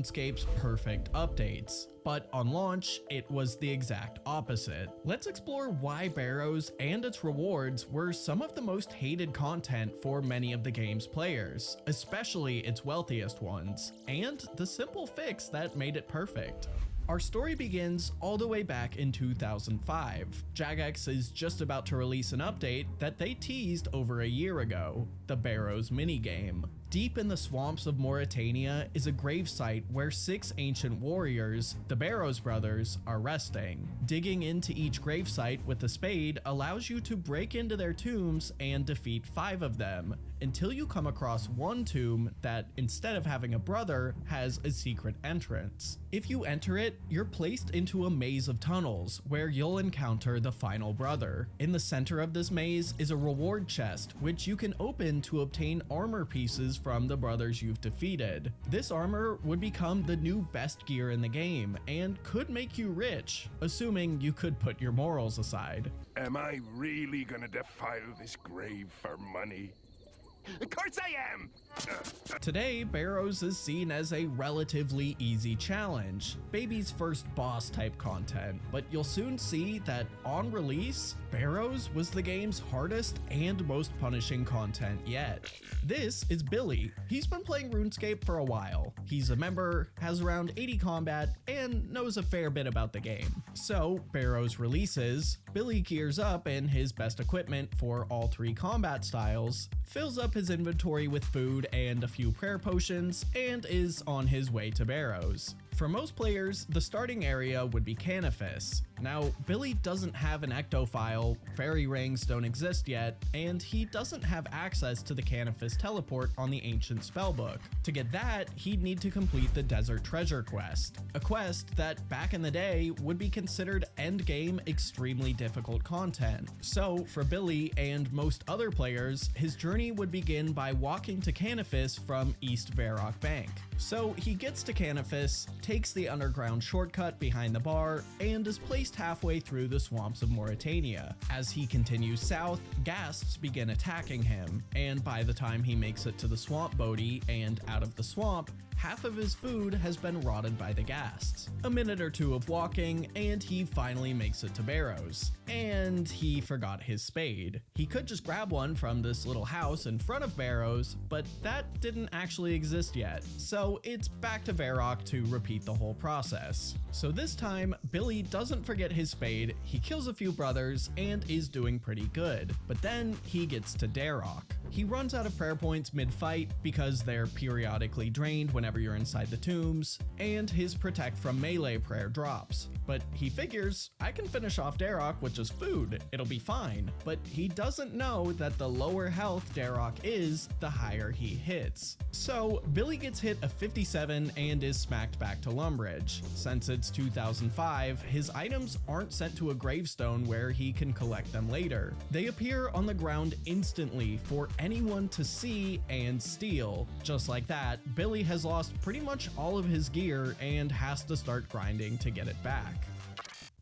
RuneScape's perfect updates, but on launch, it was the exact opposite. Let's explore why Barrows and its rewards were some of the most hated content for many of the game's players, especially its wealthiest ones, and the simple fix that made it perfect. Our story begins all the way back in 2005. Jagex is just about to release an update that they teased over a year ago, the Barrows minigame. Deep in the swamps of Mauritania is a gravesite where 6 ancient warriors, the Barrows brothers, are resting. Digging into each gravesite with a spade allows you to break into their tombs and defeat 5 of them, until you come across one tomb that, instead of having a brother, has a secret entrance. If you enter it, you're placed into a maze of tunnels where you'll encounter the final brother. In the center of this maze is a reward chest, which you can open to obtain armor pieces from the brothers you've defeated. This armor would become the new best gear in the game and could make you rich, assuming you could put your morals aside. Am I really gonna defile this grave for money? Of course I am! Today, Barrows is seen as a relatively easy challenge, baby's first boss type content, but you'll soon see that on release, Barrows was the game's hardest and most punishing content yet. This is Billy. He's been playing RuneScape for a while. He's a member, has around 80 combat, and knows a fair bit about the game. So, Barrows releases, Billy gears up in his best equipment for all 3 combat styles, fills up his inventory with food and a few prayer potions, and is on his way to Barrows. For most players, the starting area would be Canifis. Now, Billy doesn't have an ectofile, fairy rings don't exist yet, and he doesn't have access to the Canifis teleport on the ancient spellbook. To get that, he'd need to complete the Desert Treasure quest, a quest that back in the day would be considered endgame extremely difficult content. So, for Billy and most other players, his journey would begin by walking to Canifis from East Varrock Bank. So he gets to Canifis, takes the underground shortcut behind the bar, and is placed halfway through the swamps of Mauritania. As he continues south, ghasts begin attacking him, and by the time he makes it to the swamp bodhi and out of the swamp, half of his food has been rotted by the ghasts. A minute or 2 of walking, and he finally makes it to Barrows. And he forgot his spade. He could just grab one from this little house in front of Barrows, but that didn't actually exist yet. So it's back to Varrock to repeat the whole process. So this time, Billy doesn't forget his spade, he kills a few brothers, and is doing pretty good. But then he gets to Darrock. He runs out of prayer points mid-fight because they're periodically drained whenever you're inside the tombs, and his protect from melee prayer drops. But he figures, I can finish off Darrock with just food, it'll be fine. But he doesn't know that the lower health Darrock is, the higher he hits. So Billy gets hit a 57 and is smacked back to Lumbridge. Since it's 2005, his items aren't sent to a gravestone where he can collect them later. They appear on the ground instantly for anyone to see and steal. Just like that, Billy has lost pretty much all of his gear and has to start grinding to get it back.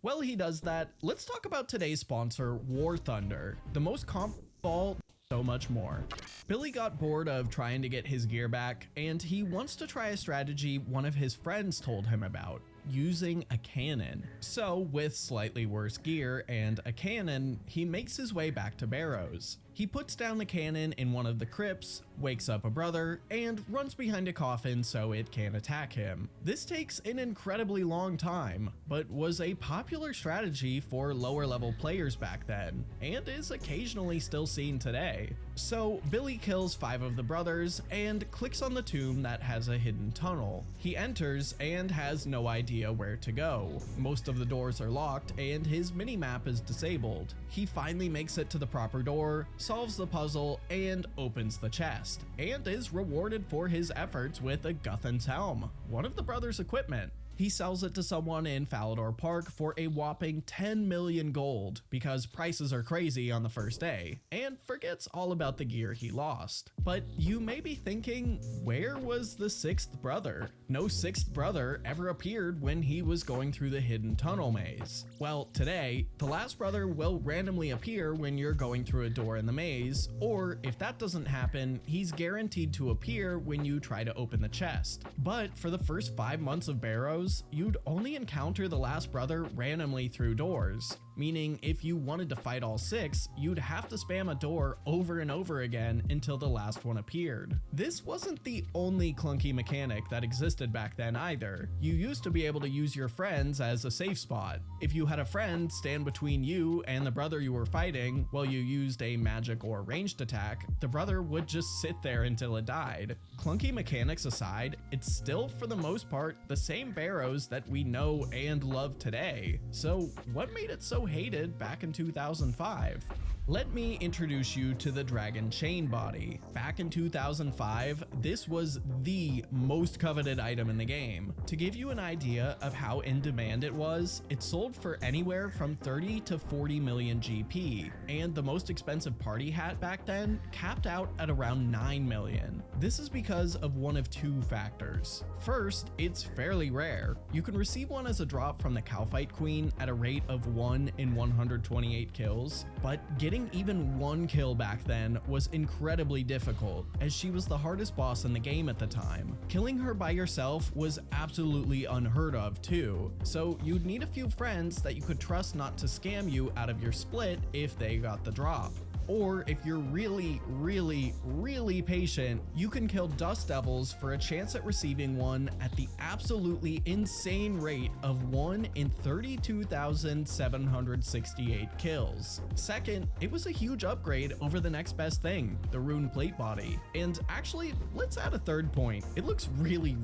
While he does that, let's talk about today's sponsor, War Thunder, the most comparable, so much more. Billy got bored of trying to get his gear back, and he wants to try a strategy one of his friends told him about, using a cannon. So, with slightly worse gear and a cannon, he makes his way back to Barrows. He puts down the cannon in one of the crypts, wakes up a brother, and runs behind a coffin so it can't attack him. This takes an incredibly long time, but was a popular strategy for lower level players back then, and is occasionally still seen today. So Billy kills 5 of the brothers and clicks on the tomb that has a hidden tunnel. He enters and has no idea where to go. Most of the doors are locked and his minimap is disabled. He finally makes it to the proper door, solves the puzzle, and opens the chest, and is rewarded for his efforts with a Guthan's helm, one of the brothers' equipment. He sells it to someone in Falador Park for a whopping 10 million gold because prices are crazy on the first day, and forgets all about the gear he lost. But you may be thinking, where was the sixth brother? No sixth brother ever appeared when he was going through the hidden tunnel maze. Well, today, the last brother will randomly appear when you're going through a door in the maze, or if that doesn't happen, he's guaranteed to appear when you try to open the chest. But for the first 5 months of Barrows, you'd only encounter the last brother randomly through doors, meaning if you wanted to fight all 6, you'd have to spam a door over and over again until the last one appeared. This wasn't the only clunky mechanic that existed back then either. You used to be able to use your friends as a safe spot. If you had a friend stand between you and the brother you were fighting while you used a magic or ranged attack, the brother would just sit there until it died. Clunky mechanics aside, it's still for the most part the same Barrows that we know and love today. So what made it so hated back in 2005? Let me introduce you to the Dragon Chain Body. Back in 2005, this was the most coveted item in the game. To give you an idea of how in demand it was, it sold for anywhere from 30 to 40 million GP, and the most expensive party hat back then capped out at around 9 million. This is because of one of two factors. First, it's fairly rare. You can receive one as a drop from the Cowfight Queen at a rate of 1 in 128 kills, but getting even one kill back then was incredibly difficult, as she was the hardest boss in the game at the time. Killing her by yourself was absolutely unheard of too, so you'd need a few friends that you could trust not to scam you out of your split if they got the drop. Or if you're really patient, you can kill Dust Devils for a chance at receiving one at the absolutely insane rate of 1 in 32,768 kills. Second, it was a huge upgrade over the next best thing, the Rune Plate Body. And actually, let's add a third point. It looks really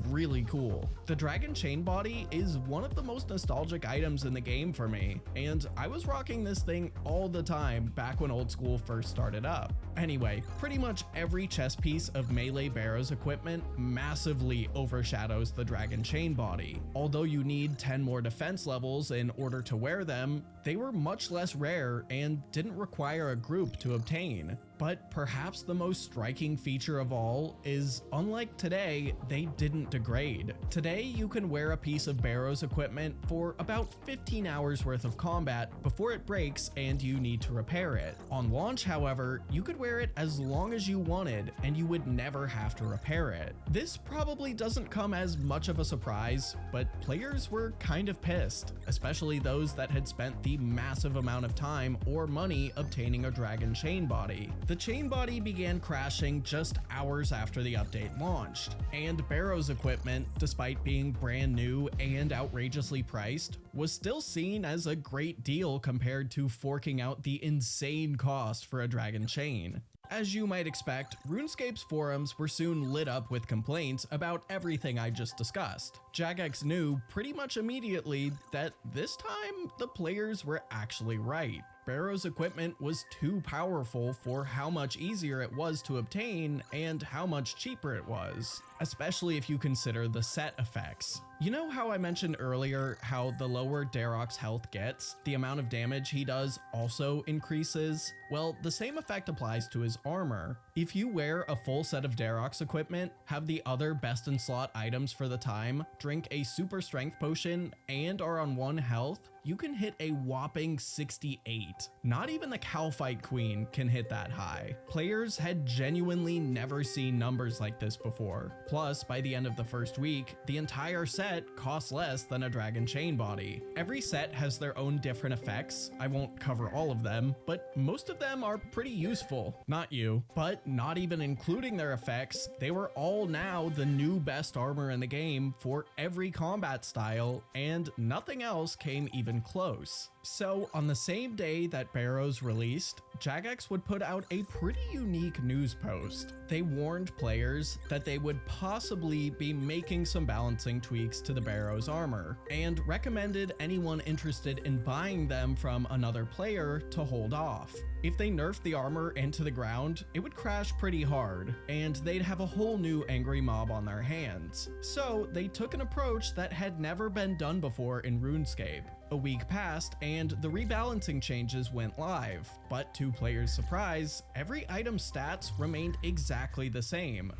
cool. The Dragon Chain Body is one of the most nostalgic items in the game for me, and I was rocking this thing all the time back when old school first started up. Anyway, pretty much every chest piece of melee Barrows equipment massively overshadows the Dragon Chain Body. Although you need 10 more defense levels in order to wear them, they were much less rare and didn't require a group to obtain. But perhaps the most striking feature of all is, unlike today, they didn't degrade. Today, you can wear a piece of Barrows equipment for about 15 hours worth of combat before it breaks and you need to repair it. On launch, however, you could wear it as long as you wanted and you would never have to repair it. This probably doesn't come as much of a surprise, but players were kind of pissed, especially those that had spent the massive amount of time or money obtaining a Dragon Chain Body. The Chain Body began crashing just hours after the update launched, and Barrows equipment, despite being brand new and outrageously priced, was still seen as a great deal compared to forking out the insane cost for a Dragon Chain. As you might expect, RuneScape's forums were soon lit up with complaints about everything I just discussed. Jagex knew pretty much immediately that this time the players were actually right. Barrows equipment was too powerful for how much easier it was to obtain and how much cheaper it was, especially if you consider the set effects. You know how I mentioned earlier how the lower Darok's health gets, the amount of damage he does also increases? Well, the same effect applies to his armor. If you wear a full set of Darok's equipment, have the other best in slot items for the time, drink a super strength potion, and are on 1 health, you can hit a whopping 68. Not even the Cowfight Queen can hit that high. Players had genuinely never seen numbers like this before. Plus, by the end of the first week, the entire set costs less than a Dragon Chain Body. Every set has their own different effects. I won't cover all of them, but most of them are pretty useful. Not you, but not even including their effects, they were all now the new best armor in the game for every combat style, and nothing else came even close. So on the same day that Barrows released, Jagex would put out a pretty unique news post. They warned players that they would possibly be making some balancing tweaks to the Barrow's armor, and recommended anyone interested in buying them from another player to hold off. If they nerfed the armor into the ground, it would crash pretty hard, and they'd have a whole new angry mob on their hands. So they took an approach that had never been done before in RuneScape. A week passed and the rebalancing changes went live, but to players' surprise, every item's stats remained exactly the same.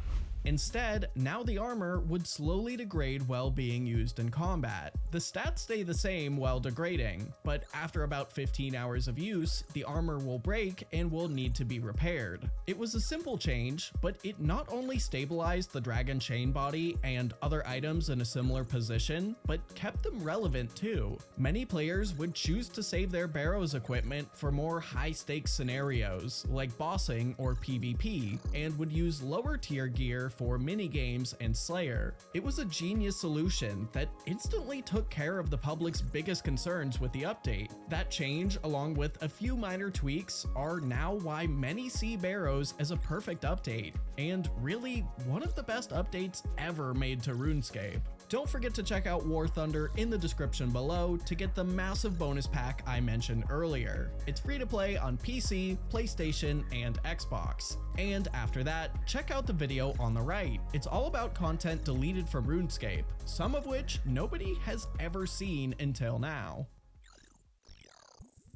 Instead, now the armor would slowly degrade while being used in combat. The stats stay the same while degrading, but after about 15 hours of use, the armor will break and will need to be repaired. It was a simple change, but it not only stabilized the dragon chain body and other items in a similar position, but kept them relevant too. Many players would choose to save their Barrow's equipment for more high-stakes scenarios, like bossing or PvP, and would use lower tier gear for minigames and Slayer. It was a genius solution that instantly took care of the public's biggest concerns with the update. That change, along with a few minor tweaks, are now why many see Barrows as a perfect update, and really one of the best updates ever made to RuneScape. Don't forget to check out War Thunder in the description below to get the massive bonus pack I mentioned earlier. It's free to play on PC, PlayStation, and Xbox. And after that, check out the video on the right. It's all about content deleted from RuneScape, some of which nobody has ever seen until now.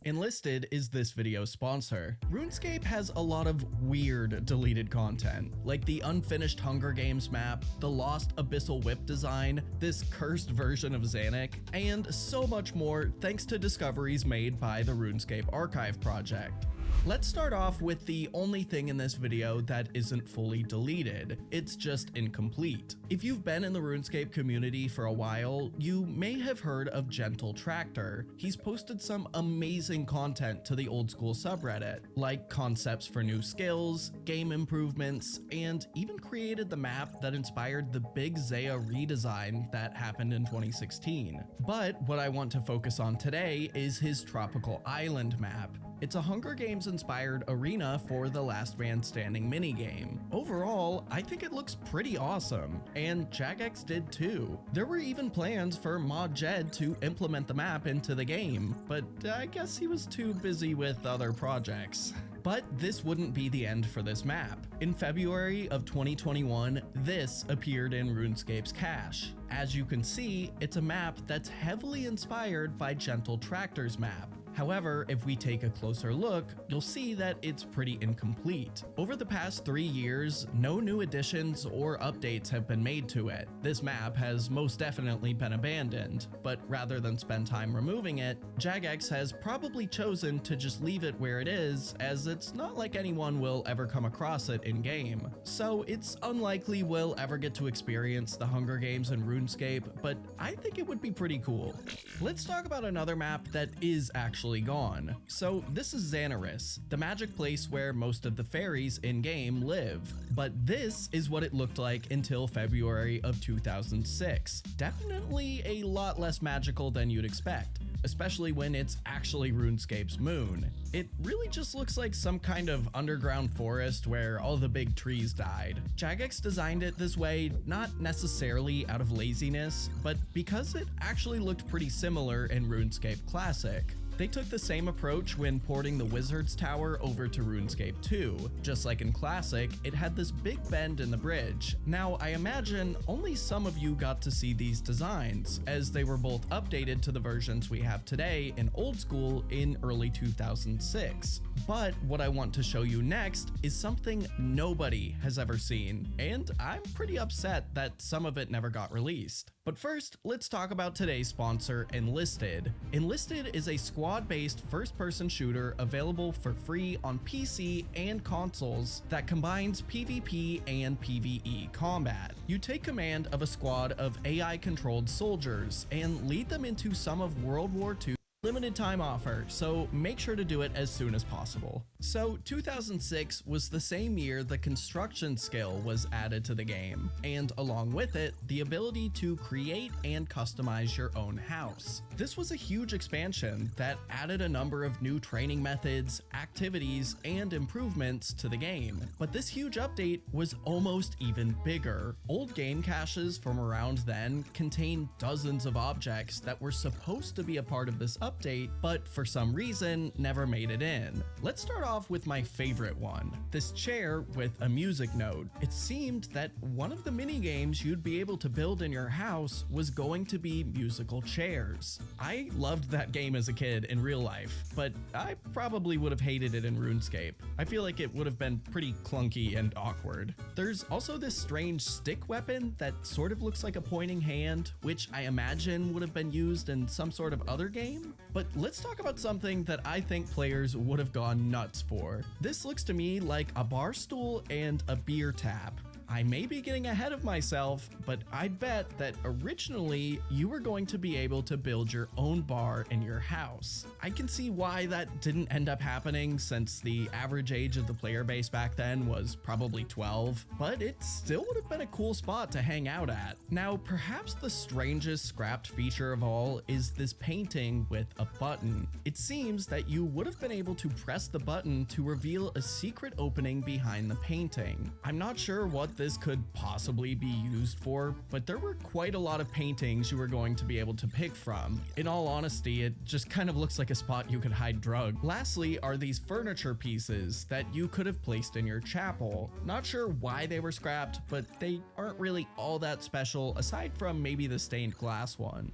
Enlisted is this video's sponsor. RuneScape has a lot of weird deleted content, like the unfinished Hunger Games map, the lost Abyssal Whip design, this cursed version of Xanac, and so much more thanks to discoveries made by the RuneScape Archive project. Let's start off with the only thing in this video that isn't fully deleted. It's just incomplete. If you've been in the RuneScape community for a while, you may have heard of Gentle Tractor. He's posted some amazing content to the old school subreddit, like concepts for new skills, game improvements, and even created the map that inspired the Big Zaya redesign that happened in 2016. But what I want to focus on today is his Tropical Island map. It's a Hunger Games inspired arena for the Last Man Standing minigame. Overall, I think it looks pretty awesome, and Jagex did too. There were even plans for Mod Jed to implement the map into the game, but I guess he was too busy with other projects. But this wouldn't be the end for this map. In February of 2021, this appeared in RuneScape's cache. As you can see, it's a map that's heavily inspired by Gentle Tractor's map. However, if we take a closer look, you'll see that it's pretty incomplete. Over the past 3 years, no new additions or updates have been made to it. This map has most definitely been abandoned, but rather than spend time removing it, Jagex has probably chosen to just leave it where it is, as it's not like anyone will ever come across it in-game. So it's unlikely we'll ever get to experience the Hunger Games in RuneScape, but I think it would be pretty cool. Let's talk about another map that is actually gone. So this is Xanaris, the magic place where most of the fairies in-game live. But this is what it looked like until February of 2006. Definitely a lot less magical than you'd expect, especially when it's actually RuneScape's moon. It really just looks like some kind of underground forest where all the big trees died. Jagex designed it this way not necessarily out of laziness, but because it actually looked pretty similar in RuneScape Classic. They took the same approach when porting the Wizard's Tower over to RuneScape 2. Just like in Classic, it had this big bend in the bridge. Now, I imagine only some of you got to see these designs, as they were both updated to the versions we have today in Old School in early 2006. But what I want to show you next is something nobody has ever seen, and I'm pretty upset that some of it never got released. But first, let's talk about today's sponsor, Enlisted. Enlisted is a squad-based first-person shooter available for free on PC and consoles that combines PvP and PvE combat. You take command of a squad of AI-controlled soldiers and lead them into some of World War II Limited time offer, so make sure to do it as soon as possible. So 2006 was the same year the construction skill was added to the game, and along with it, the ability to create and customize your own house. This was a huge expansion that added a number of new training methods, activities, and improvements to the game. But this huge update was almost even bigger. Old game caches from around then contained dozens of objects that were supposed to be a part of this update, but for some reason never made it in. Let's start off with my favorite one, this chair with a music note. It seemed that one of the mini games you'd be able to build in your house was going to be musical chairs. I loved that game as a kid in real life, but I probably would have hated it in RuneScape. I feel like it would have been pretty clunky and awkward. There's also this strange stick weapon that sort of looks like a pointing hand, which I imagine would have been used in some sort of other game. But let's talk about something that I think players would have gone nuts for. This looks to me like a bar stool and a beer tap. I may be getting ahead of myself, but I'd bet that originally you were going to be able to build your own bar in your house. I can see why that didn't end up happening, since the average age of the player base back then was probably 12, but it still would have been a cool spot to hang out at. Now, perhaps the strangest scrapped feature of all is this painting with a button. It seems that you would have been able to press the button to reveal a secret opening behind the painting. I'm not sure what this could possibly be used for, but there were quite a lot of paintings you were going to be able to pick from. In all honesty, it just kind of looks like a spot you could hide drugs. Lastly are these furniture pieces that you could have placed in your chapel. Not sure why they were scrapped, but they aren't really all that special aside from maybe the stained glass one.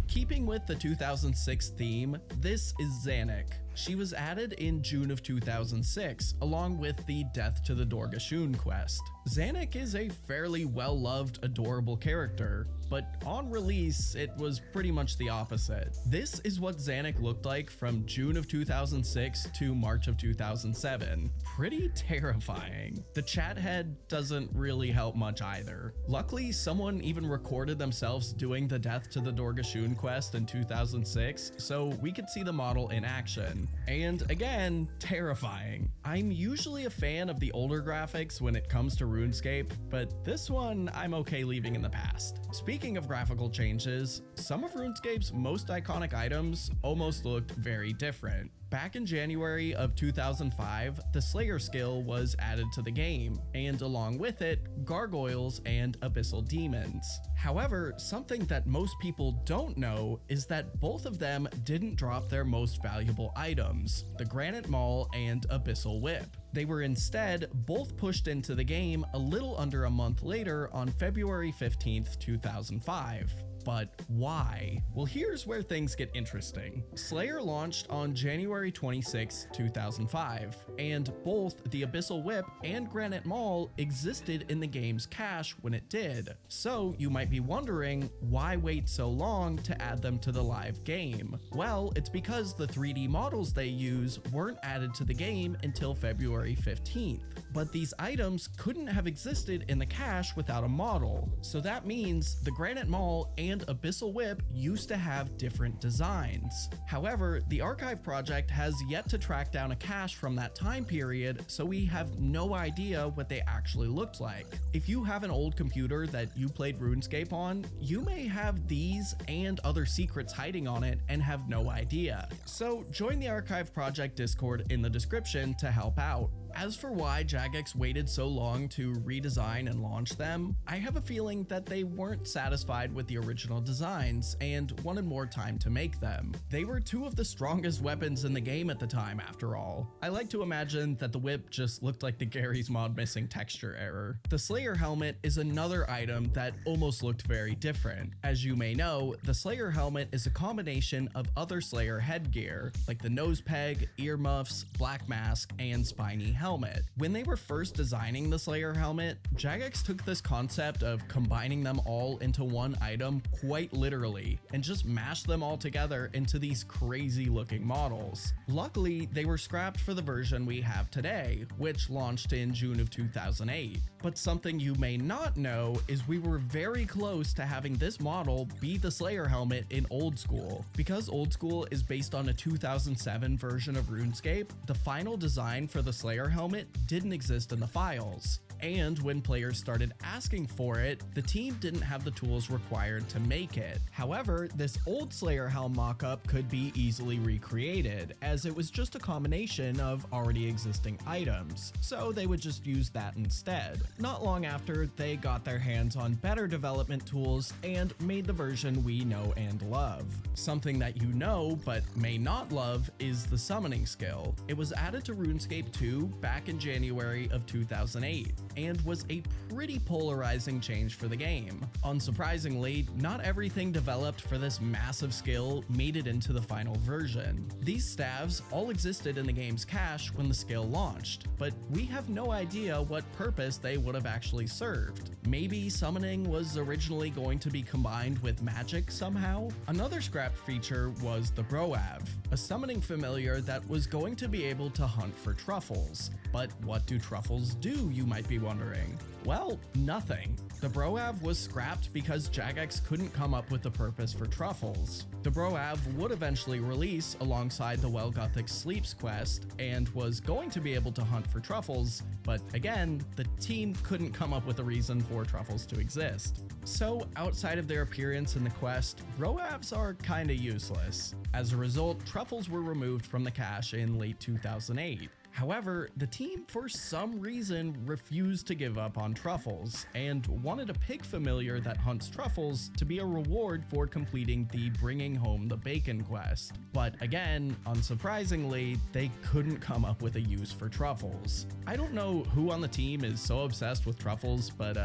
Keeping with the 2006 theme, this is Zanuck. She was added in June of 2006, along with the Death to the Dorgashun quest. Zanuck is a fairly well-loved, adorable character, but on release, it was pretty much the opposite. This is what Zanuck looked like from June of 2006 to March of 2007. Pretty terrifying. The chat head doesn't really help much either. Luckily, someone even recorded themselves doing the Death to the Dorgashun quest in 2006, so we could see the model in action. And again, terrifying. I'm usually a fan of the older graphics when it comes to RuneScape, but this one I'm okay leaving in the past. Speaking of graphical changes, some of RuneScape's most iconic items almost looked very different. Back in January of 2005, the Slayer skill was added to the game, and along with it, gargoyles and abyssal demons. However, something that most people don't know is that both of them didn't drop their most valuable items, the Granite Maul and Abyssal Whip. They were instead both pushed into the game a little under a month later on February 15th, 2005. But why? Well, here's where things get interesting. Slayer launched on January 26, 2005, and both the Abyssal Whip and Granite Maul existed in the game's cache when it did. So you might be wondering, why wait so long to add them to the live game? Well, it's because the 3D models they use weren't added to the game until February 15th. But these items couldn't have existed in the cache without a model. So that means the Granite Maul and Abyssal Whip used to have different designs. However, the Archive project has yet to track down a cache from that time period, so we have no idea what they actually looked like. If you have an old computer that you played RuneScape on, you may have these and other secrets hiding on it and have no idea. So join the Archive project Discord in the description to help out. As for why Jagex waited so long to redesign and launch them, I have a feeling that they weren't satisfied with the original designs and wanted more time to make them. They were two of the strongest weapons in the game at the time, after all. I like to imagine that the whip just looked like the Garry's Mod missing texture error. The Slayer helmet is another item that almost looked very different. As you may know, the Slayer helmet is a combination of other Slayer headgear, like the nose peg, earmuffs, black mask, and spiny helmet. When they were first designing the Slayer helmet, Jagex took this concept of combining them all into one item quite literally and just mashed them all together into these crazy looking models. Luckily, they were scrapped for the version we have today, which launched in June of 2008. But something you may not know is we were very close to having this model be the Slayer helmet in Old School. Because Old School is based on a 2007 version of RuneScape, the final design for the Slayer helmet didn't exist in the files. And when players started asking for it, the team didn't have the tools required to make it. However, this old Slayer helm mockup could be easily recreated, as it was just a combination of already existing items, so they would just use that instead. Not long after, they got their hands on better development tools and made the version we know and love. Something that you know but may not love is the summoning skill. It was added to RuneScape 2 back in January of 2008. And was a pretty polarizing change for the game. Unsurprisingly, not everything developed for this massive skill made it into the final version. These staves all existed in the game's cache when the skill launched, but we have no idea what purpose they would have actually served. Maybe summoning was originally going to be combined with magic somehow? Another scrapped feature was the Broav, a summoning familiar that was going to be able to hunt for truffles. But what do truffles do, you might be wondering? Well, nothing. The Broav was scrapped because Jagex couldn't come up with a purpose for truffles. The Broav would eventually release alongside the Welgothic Sleeps quest and was going to be able to hunt for truffles, but again, the team couldn't come up with a reason for truffles to exist. So outside of their appearance in the quest, Broavs are kinda useless. As a result, truffles were removed from the cache in late 2008. However, the team for some reason refused to give up on truffles and wanted a pig familiar that hunts truffles to be a reward for completing the Bringing Home the Bacon quest. But again, unsurprisingly, they couldn't come up with a use for truffles. I don't know who on the team is so obsessed with truffles, but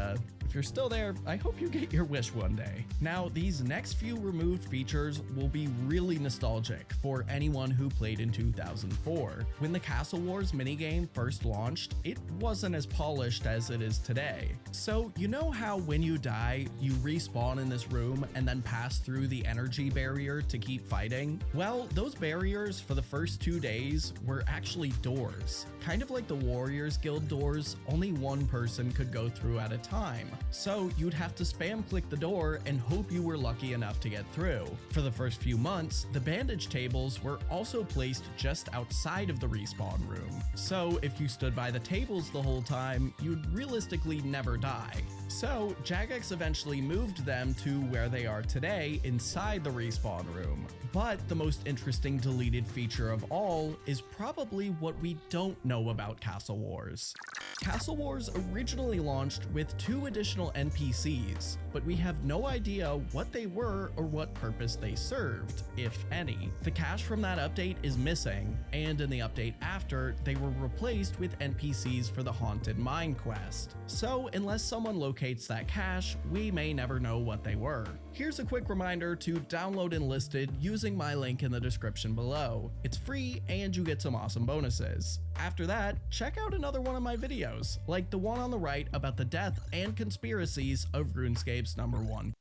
if you're still there, I hope you get your wish one day. Now, these next few removed features will be really nostalgic for anyone who played in 2004. When the Castle Wars minigame first launched, it wasn't as polished as it is today. So you know how when you die, you respawn in this room and then pass through the energy barrier to keep fighting? Well, those barriers for the first 2 days were actually doors. Kind of like the Warriors Guild doors, only one person could go through at a time. So you'd have to spam click the door and hope you were lucky enough to get through. For the first few months, the bandage tables were also placed just outside of the respawn room. So if you stood by the tables the whole time, you'd realistically never die. So Jagex eventually moved them to where they are today inside the respawn room. But the most interesting deleted feature of all is probably what we don't know about Castle Wars. Castle Wars originally launched with 2 additional NPCs, but we have no idea what they were or what purpose they served, if any. The cache from that update is missing, and in the update after, they were replaced with NPCs for the Haunted Mine quest. So unless someone locates that cache, we may never know what they were. Here's a quick reminder to download Enlisted using my link in the description below. It's free and you get some awesome bonuses. After that, check out another one of my videos, like the one on the right about the death and conspiracies of RuneScape's #1.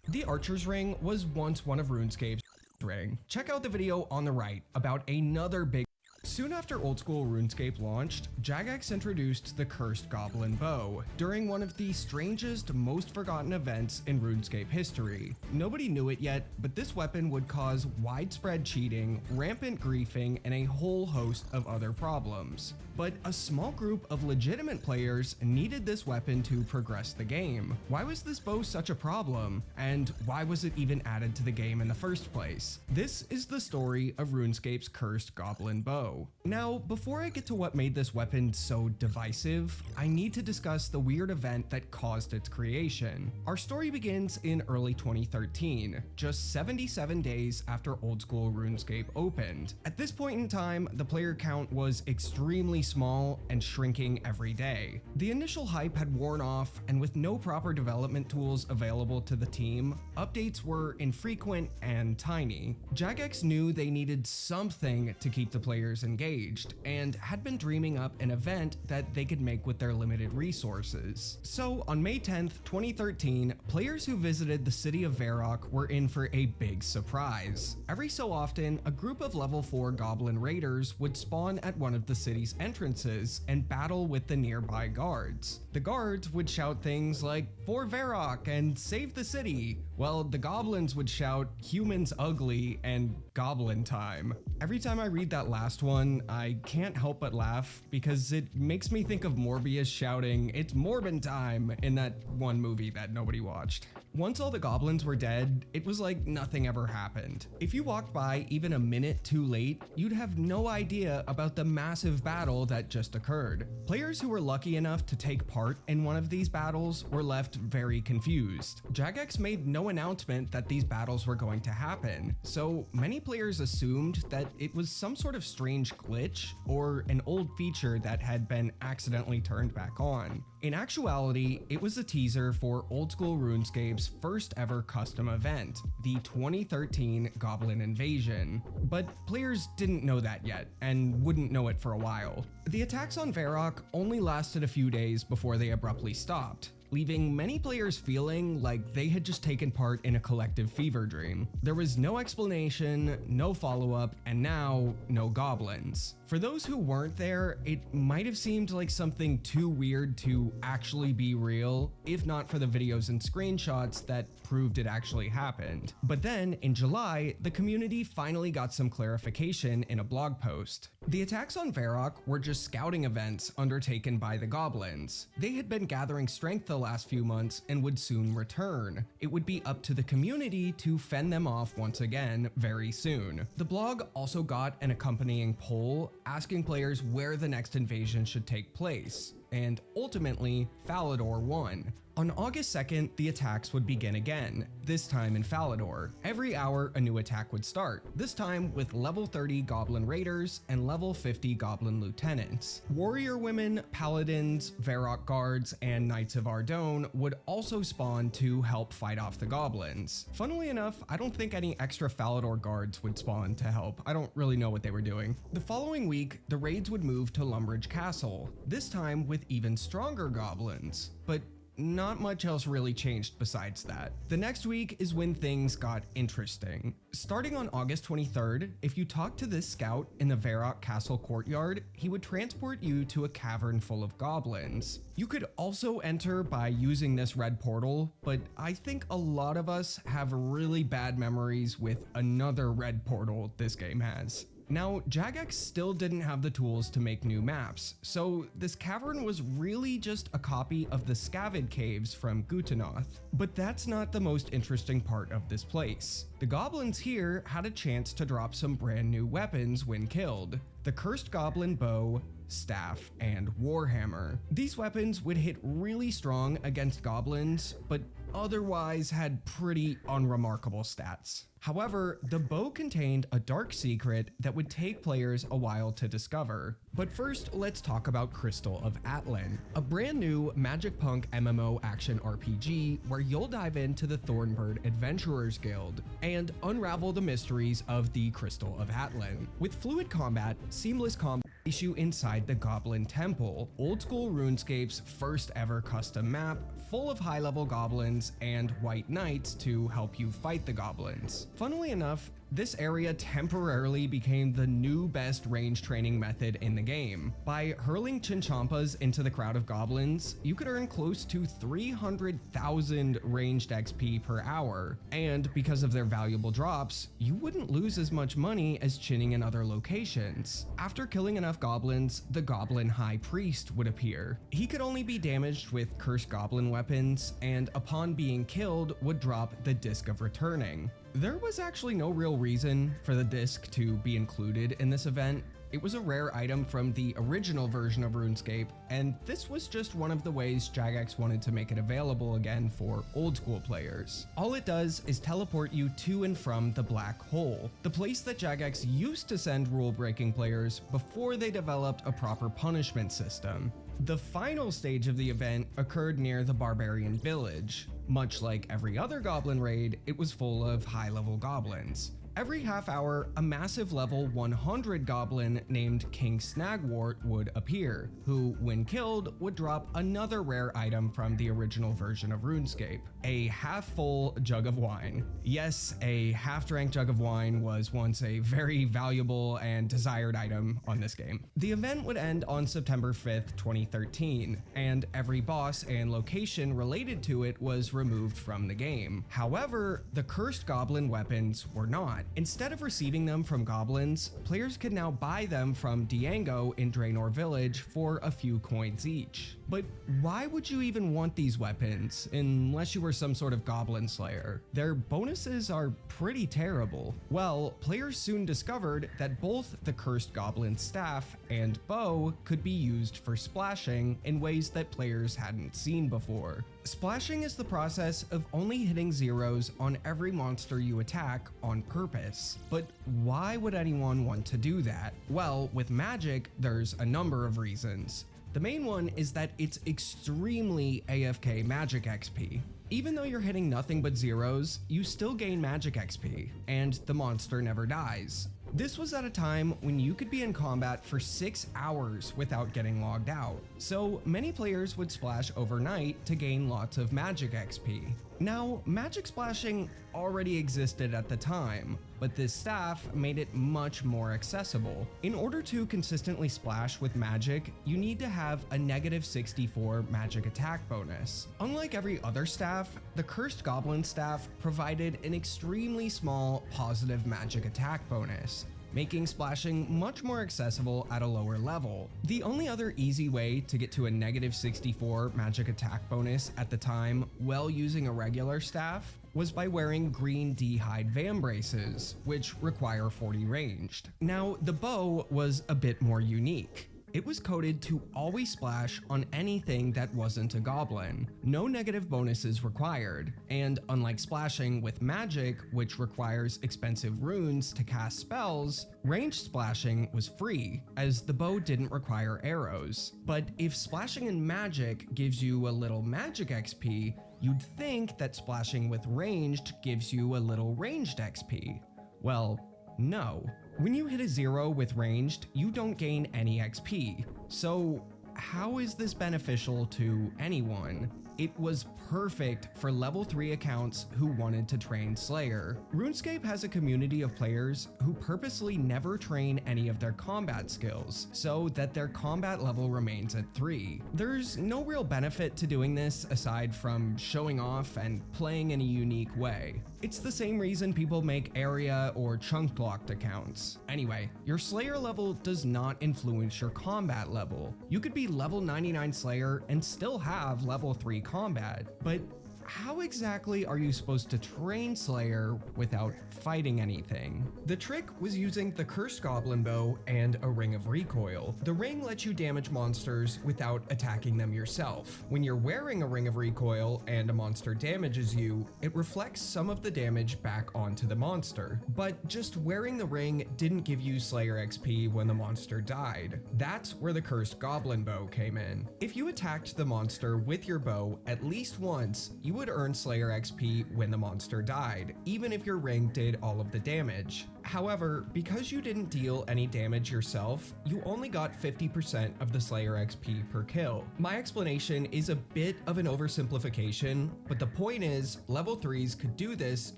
The Archer's Ring was once one of RuneScape's ring. Check out the video on the right about another big. Soon after Old School RuneScape launched, Jagex introduced the Cursed Goblin Bow during one of the strangest, most forgotten events in RuneScape history. Nobody knew it yet, but this weapon would cause widespread cheating, rampant griefing, and a whole host of other problems. But a small group of legitimate players needed this weapon to progress the game. Why was this bow such a problem? And why was it even added to the game in the first place? This is the story of RuneScape's Cursed Goblin Bow. Now, before I get to what made this weapon so divisive, I need to discuss the weird event that caused its creation. Our story begins in early 2013, just 77 days after Old School RuneScape opened. At this point in time, the player count was extremely small and shrinking every day. The initial hype had worn off, and with no proper development tools available to the team, updates were infrequent and tiny. Jagex knew they needed something to keep the players players engaged, and had been dreaming up an event that they could make with their limited resources. So on May 10th, 2013, players who visited the city of Varrock were in for a big surprise. Every so often, a group of level 4 goblin raiders would spawn at one of the city's entrances and battle with the nearby guards. The guards would shout things like, "For Varrock," and "Save the city," while the goblins would shout, "Humans ugly," and "Goblin time." Every time I read that last one, I can't help but laugh because it makes me think of Morbius shouting, "It's Morbin time," in that one movie that nobody watched. Once all the goblins were dead, it was like nothing ever happened. If you walked by even a minute too late, you'd have no idea about the massive battle that just occurred. Players who were lucky enough to take part in one of these battles were left very confused. Jagex made no announcement that these battles were going to happen, so many players assumed that it was some sort of strange glitch or an old feature that had been accidentally turned back on. In actuality, it was a teaser for Old School RuneScape's first ever custom event, the 2013 Goblin Invasion. But players didn't know that yet, and wouldn't know it for a while. The attacks on Varrock only lasted a few days before they abruptly stopped, leaving many players feeling like they had just taken part in a collective fever dream. There was no explanation, no follow-up, and now no goblins. For those who weren't there, it might have seemed like something too weird to actually be real, if not for the videos and screenshots that proved it actually happened. But then, in July, the community finally got some clarification in a blog post. The attacks on Varrock were just scouting events undertaken by the goblins. They had been gathering strength the last few months and would soon return. It would be up to the community to fend them off once again very soon. The blog also got an accompanying poll asking players where the next invasion should take place, and ultimately, Falador won. On August 2nd, the attacks would begin again, this time in Falador. Every hour, a new attack would start, this time with level 30 Goblin Raiders and level 50 Goblin Lieutenants. Warrior women, paladins, Varrock guards, and Knights of Ardone would also spawn to help fight off the goblins. Funnily enough, I don't think any extra Falador guards would spawn to help. I don't really know what they were doing. The following week, the raids would move to Lumbridge Castle, this time with even stronger goblins. But not much else really changed besides that. The next week is when things got interesting. Starting on August 23rd, if you talked to this scout in the Varrock Castle courtyard, he would transport you to a cavern full of goblins. You could also enter by using this red portal, but I think a lot of us have really bad memories with another red portal this game has. Now, Jagex still didn't have the tools to make new maps, so this cavern was really just a copy of the Scavid Caves from Gutanoth. But that's not the most interesting part of this place. The goblins here had a chance to drop some brand new weapons when killed: the Cursed Goblin Bow, Staff, and Warhammer. These weapons would hit really strong against goblins, but otherwise had pretty unremarkable stats. However, the bow contained a dark secret that would take players a while to discover. But first, let's talk about Crystal of Atlan, a brand new Magic Punk MMO action RPG where you'll dive into the Thornbird Adventurers Guild and unravel the mysteries of the Crystal of Atlan. With fluid combat, seamless combat, issue inside the Goblin Temple, Old School RuneScape's first ever custom map, full of high-level goblins and white knights to help you fight the goblins. Funnily enough, this area temporarily became the new best range training method in the game. By hurling Chinchampas into the crowd of goblins, you could earn close to 300,000 ranged XP per hour, and because of their valuable drops, you wouldn't lose as much money as chinning in other locations. After killing enough goblins, the Goblin High Priest would appear. He could only be damaged with cursed goblin weapons, and upon being killed would drop the Disc of Returning. There was actually no real reason for the disc to be included in this event. It was a rare item from the original version of RuneScape, and this was just one of the ways Jagex wanted to make it available again for old school players. All it does is teleport you to and from the Black Hole, the place that Jagex used to send rule-breaking players before they developed a proper punishment system. The final stage of the event occurred near the Barbarian Village. Much like every other goblin raid, it was full of high-level goblins. Every half hour, a massive level 100 goblin named King Snagwort would appear, who, when killed, would drop another rare item from the original version of RuneScape, a half-full jug of wine. Yes, a half-drank jug of wine was once a very valuable and desired item on this game. The event would end on September 5th, 2013, and every boss and location related to it was removed from the game. However, the cursed goblin weapons were not. Instead of receiving them from goblins, players could now buy them from Diango in Draenor Village for a few coins each. But why would you even want these weapons, unless you were some sort of goblin slayer? Their bonuses are pretty terrible. Well, players soon discovered that both the cursed goblin staff and bow could be used for splashing in ways that players hadn't seen before. Splashing is the process of only hitting zeros on every monster you attack on purpose. But why would anyone want to do that? Well, with magic, there's a number of reasons. The main one is that it's extremely AFK magic XP. Even though you're hitting nothing but zeros, you still gain magic XP, and the monster never dies. This was at a time when you could be in combat for 6 hours without getting logged out, so many players would splash overnight to gain lots of magic XP. Now, magic splashing already existed at the time, but this staff made it much more accessible. In order to consistently splash with magic, you need to have a -64 magic attack bonus. Unlike every other staff, the Cursed Goblin staff provided an extremely small positive magic attack bonus, making splashing much more accessible at a lower level. The only other easy way to get to a -64 magic attack bonus at the time while using a regular staff was by wearing green D-hide vambraces, which require 40 ranged. Now, the bow was a bit more unique. It was coded to always splash on anything that wasn't a goblin. No negative bonuses required, and unlike splashing with magic, which requires expensive runes to cast spells, ranged splashing was free, as the bow didn't require arrows. But if splashing in magic gives you a little magic XP, you'd think that splashing with ranged gives you a little ranged XP. Well, no. When you hit a zero with ranged, you don't gain any XP. So how is this beneficial to anyone? It was perfect for level 3 accounts who wanted to train Slayer. RuneScape has a community of players who purposely never train any of their combat skills, so that their combat level remains at 3. There's no real benefit to doing this aside from showing off and playing in a unique way. It's the same reason people make area or chunk locked accounts. Anyway, your Slayer level does not influence your combat level. You could be level 99 Slayer and still have level 3 combat, but how exactly are you supposed to train Slayer without fighting anything? The trick was using the Cursed Goblin Bow and a Ring of Recoil. The ring lets you damage monsters without attacking them yourself. When you're wearing a Ring of Recoil and a monster damages you, it reflects some of the damage back onto the monster. But just wearing the ring didn't give you Slayer XP when the monster died. That's where the Cursed Goblin Bow came in. If you attacked the monster with your bow at least once, you would earn Slayer XP when the monster died, even if your ring did all of the damage. However, because you didn't deal any damage yourself, you only got 50% of the Slayer XP per kill. My explanation is a bit of an oversimplification, but the point is, level 3s could do this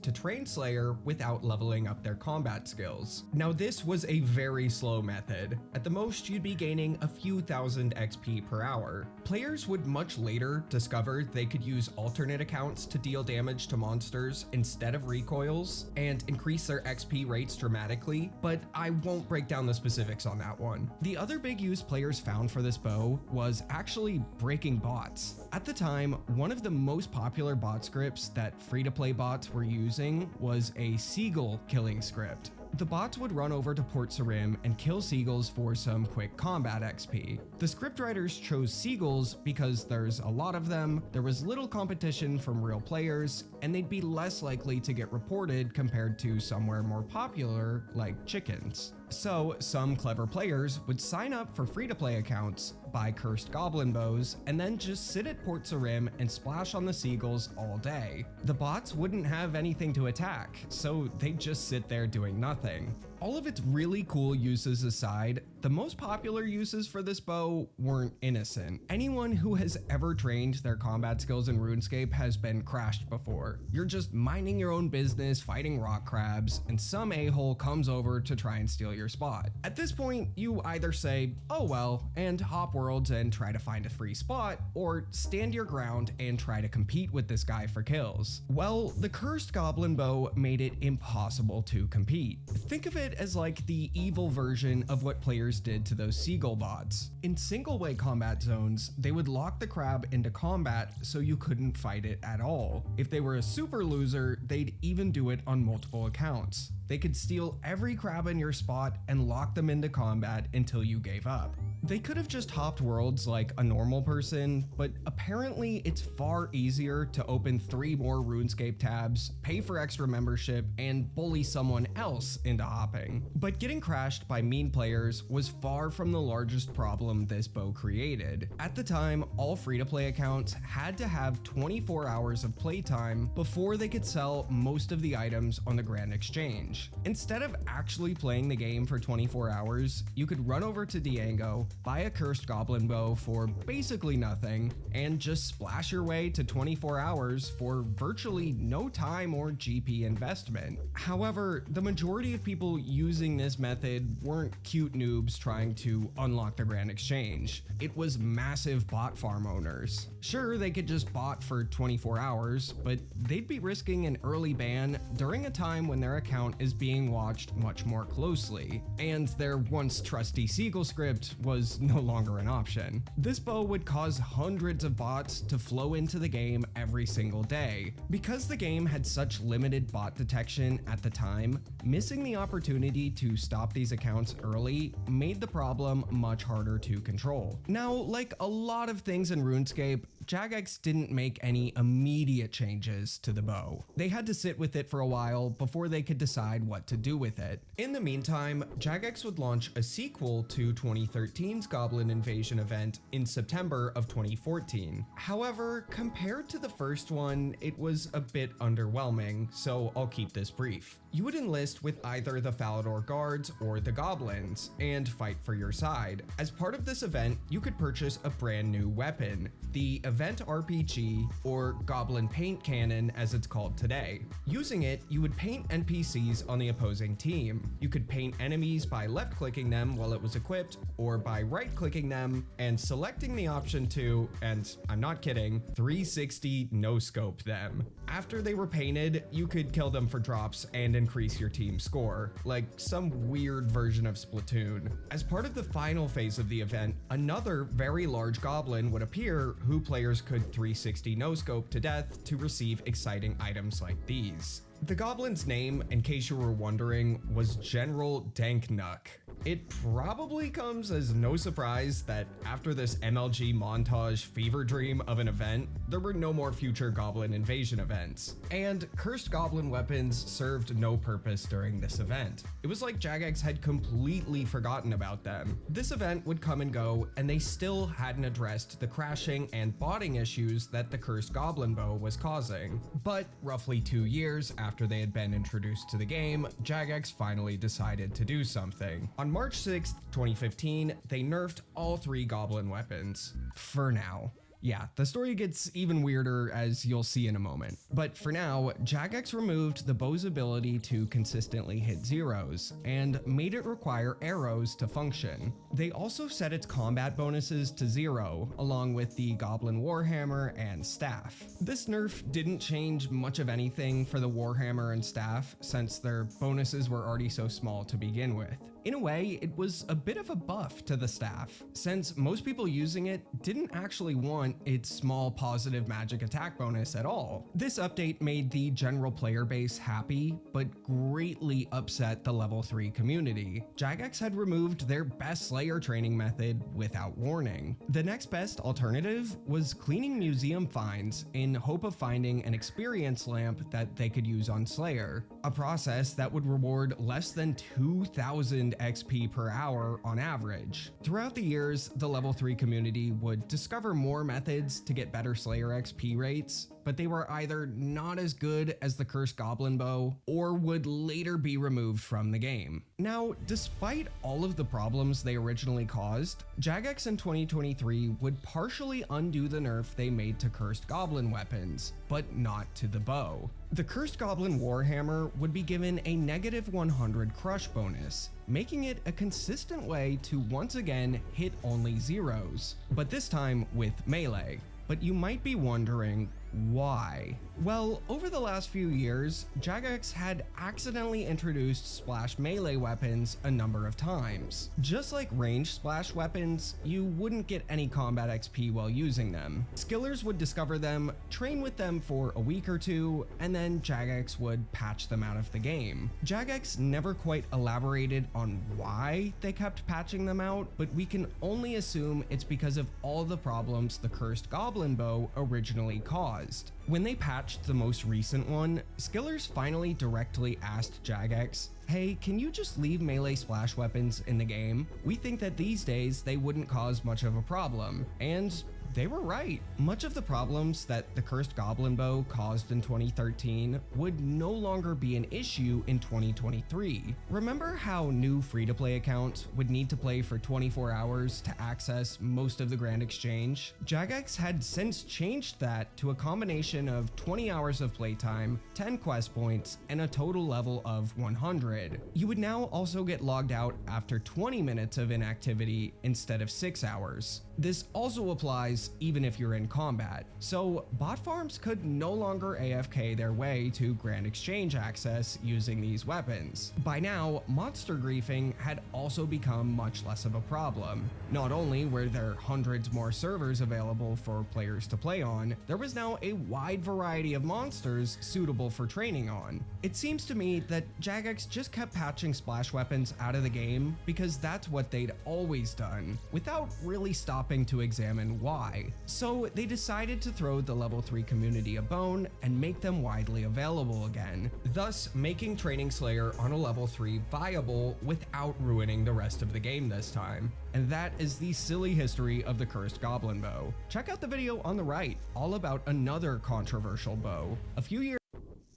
to train Slayer without leveling up their combat skills. Now, this was a very slow method. At the most, you'd be gaining a few thousand XP per hour. Players would much later discover they could use alternate accounts to deal damage to monsters instead of recoils and increase their XP rates dramatically, but I won't break down the specifics on that one. The other big use players found for this bow was actually breaking bots. At the time, one of the most popular bot scripts that free-to-play bots were using was a seagull killing script. The bots would run over to Port Sarim and kill seagulls for some quick combat XP. The scriptwriters chose seagulls because there's a lot of them, there was little competition from real players, and they'd be less likely to get reported compared to somewhere more popular like chickens. So some clever players would sign up for free-to-play accounts, buy cursed goblin bows, and then just sit at Port Sarim and splash on the seagulls all day. The bots wouldn't have anything to attack, so they'd just sit there doing nothing. All of its really cool uses aside, the most popular uses for this bow weren't innocent. Anyone who has ever trained their combat skills in RuneScape has been crashed before. You're just minding your own business, fighting rock crabs, and some a-hole comes over to try and steal your spot. At this point, you either say, oh well, and hop worlds and try to find a free spot, or stand your ground and try to compete with this guy for kills. Well, the cursed goblin bow made it impossible to compete. Think of it as like the evil version of what players did to those seagull bots. In single-way combat zones, they would lock the crab into combat so you couldn't fight it at all. If they were a super loser, they'd even do it on multiple accounts. They could steal every crab in your spot and lock them into combat until you gave up. They could have just hopped worlds like a normal person, but apparently it's far easier to open 3 more RuneScape tabs, pay for extra membership, and bully someone else into hopping. But getting crashed by mean players was far from the largest problem this bow created. At the time, all free-to-play accounts had to have 24 hours of playtime before they could sell most of the items on the Grand Exchange. Instead of actually playing the game for 24 hours, you could run over to Diango, buy a cursed goblin bow for basically nothing, and just splash your way to 24 hours for virtually no time or GP investment. However, the majority of people using this method weren't cute noobs trying to unlock the Grand Exchange. It was massive bot farm owners. Sure, they could just bot for 24 hours, but they'd be risking an early ban during a time when their account is being watched much more closely, and their once trusty Seagull script was no longer an option. This bow would cause hundreds of bots to flow into the game every single day. Because the game had such limited bot detection at the time, missing the opportunity to stop these accounts early made the problem much harder to control. Now, like a lot of things in RuneScape, Jagex didn't make any immediate changes to the bow. They had to sit with it for a while before they could decide what to do with it. In the meantime, Jagex would launch a sequel to 2013's Goblin Invasion event in September of 2014. However, compared to the first one, it was a bit underwhelming, so I'll keep this brief. You would enlist with either the Falador Guards or the Goblins, and fight for your side. As part of this event, you could purchase a brand new weapon, the Event RPG, or Goblin Paint Cannon as it's called today. Using it, you would paint NPCs on the opposing team. You could paint enemies by left-clicking them while it was equipped, or by right-clicking them and selecting the option to, and I'm not kidding, 360 no-scope them. After they were painted, you could kill them for drops and increase your team's score, like some weird version of Splatoon. As part of the final phase of the event, another very large goblin would appear who players could 360 no-scope to death to receive exciting items like these. The goblin's name, in case you were wondering, was General Danknuck. It probably comes as no surprise that after this MLG montage fever dream of an event, there were no more future Goblin Invasion events. And cursed goblin weapons served no purpose during this event. It was like Jagex had completely forgotten about them. This event would come and go, and they still hadn't addressed the crashing and botting issues that the cursed goblin bow was causing. But roughly 2 years after they had been introduced to the game, Jagex finally decided to do something. On March 6th, 2015, they nerfed all 3 goblin weapons. For now. Yeah, the story gets even weirder as you'll see in a moment. But for now, Jagex removed the bow's ability to consistently hit zeros and made it require arrows to function. They also set its combat bonuses to 0, along with the Goblin Warhammer and Staff. This nerf didn't change much of anything for the Warhammer and Staff since their bonuses were already so small to begin with. In a way, it was a bit of a buff to the Staff, since most people using it didn't actually want its small positive magic attack bonus at all. This update made the general player base happy, but greatly upset the level 3 community. Jagex had removed their best Slayer training method without warning. The next best alternative was cleaning museum finds in hope of finding an experience lamp that they could use on Slayer, a process that would reward less than 2,000 gained XP per hour on average. Throughout the years, the level 3 community would discover more methods to get better Slayer XP rates, but they were either not as good as the Cursed Goblin Bow or would later be removed from the game. Now, despite all of the problems they originally caused, Jagex in 2023 would partially undo the nerf they made to Cursed Goblin weapons, but not to the bow. The Cursed Goblin Warhammer would be given a negative 100 crush bonus, making it a consistent way to once again hit only zeros, but this time with melee. But you might be wondering, why? Well, over the last few years, Jagex had accidentally introduced splash melee weapons a number of times. Just like ranged splash weapons, you wouldn't get any combat XP while using them. Skillers would discover them, train with them for a week or two, and then Jagex would patch them out of the game. Jagex never quite elaborated on why they kept patching them out, but we can only assume it's because of all the problems the Cursed Goblin Bow originally caused. When they patched the most recent one, Skillers finally directly asked Jagex, "Hey, can you just leave melee splash weapons in the game? We think that these days they wouldn't cause much of a problem." And they were right. Much of the problems that the Cursed Goblin Bow caused in 2013 would no longer be an issue in 2023. Remember how new free-to-play accounts would need to play for 24 hours to access most of the Grand Exchange? Jagex had since changed that to a combination of 20 hours of playtime, 10 quest points, and a total level of 100. You would now also get logged out after 20 minutes of inactivity instead of 6 hours. This also applies even if you're in combat, so bot farms could no longer AFK their way to Grand Exchange access using these weapons. By now, monster griefing had also become much less of a problem. Not only were there hundreds more servers available for players to play on, there was now a wide variety of monsters suitable for training on. It seems to me that Jagex just kept patching splash weapons out of the game because that's what they'd always done, without really stopping to examine why. So they decided to throw the level 3 community a bone and make them widely available again, thus making training Slayer on a level 3 viable without ruining the rest of the game this time. And that is the silly history of the Cursed Goblin Bow. Check out the video on the right, all about another controversial bow. A few years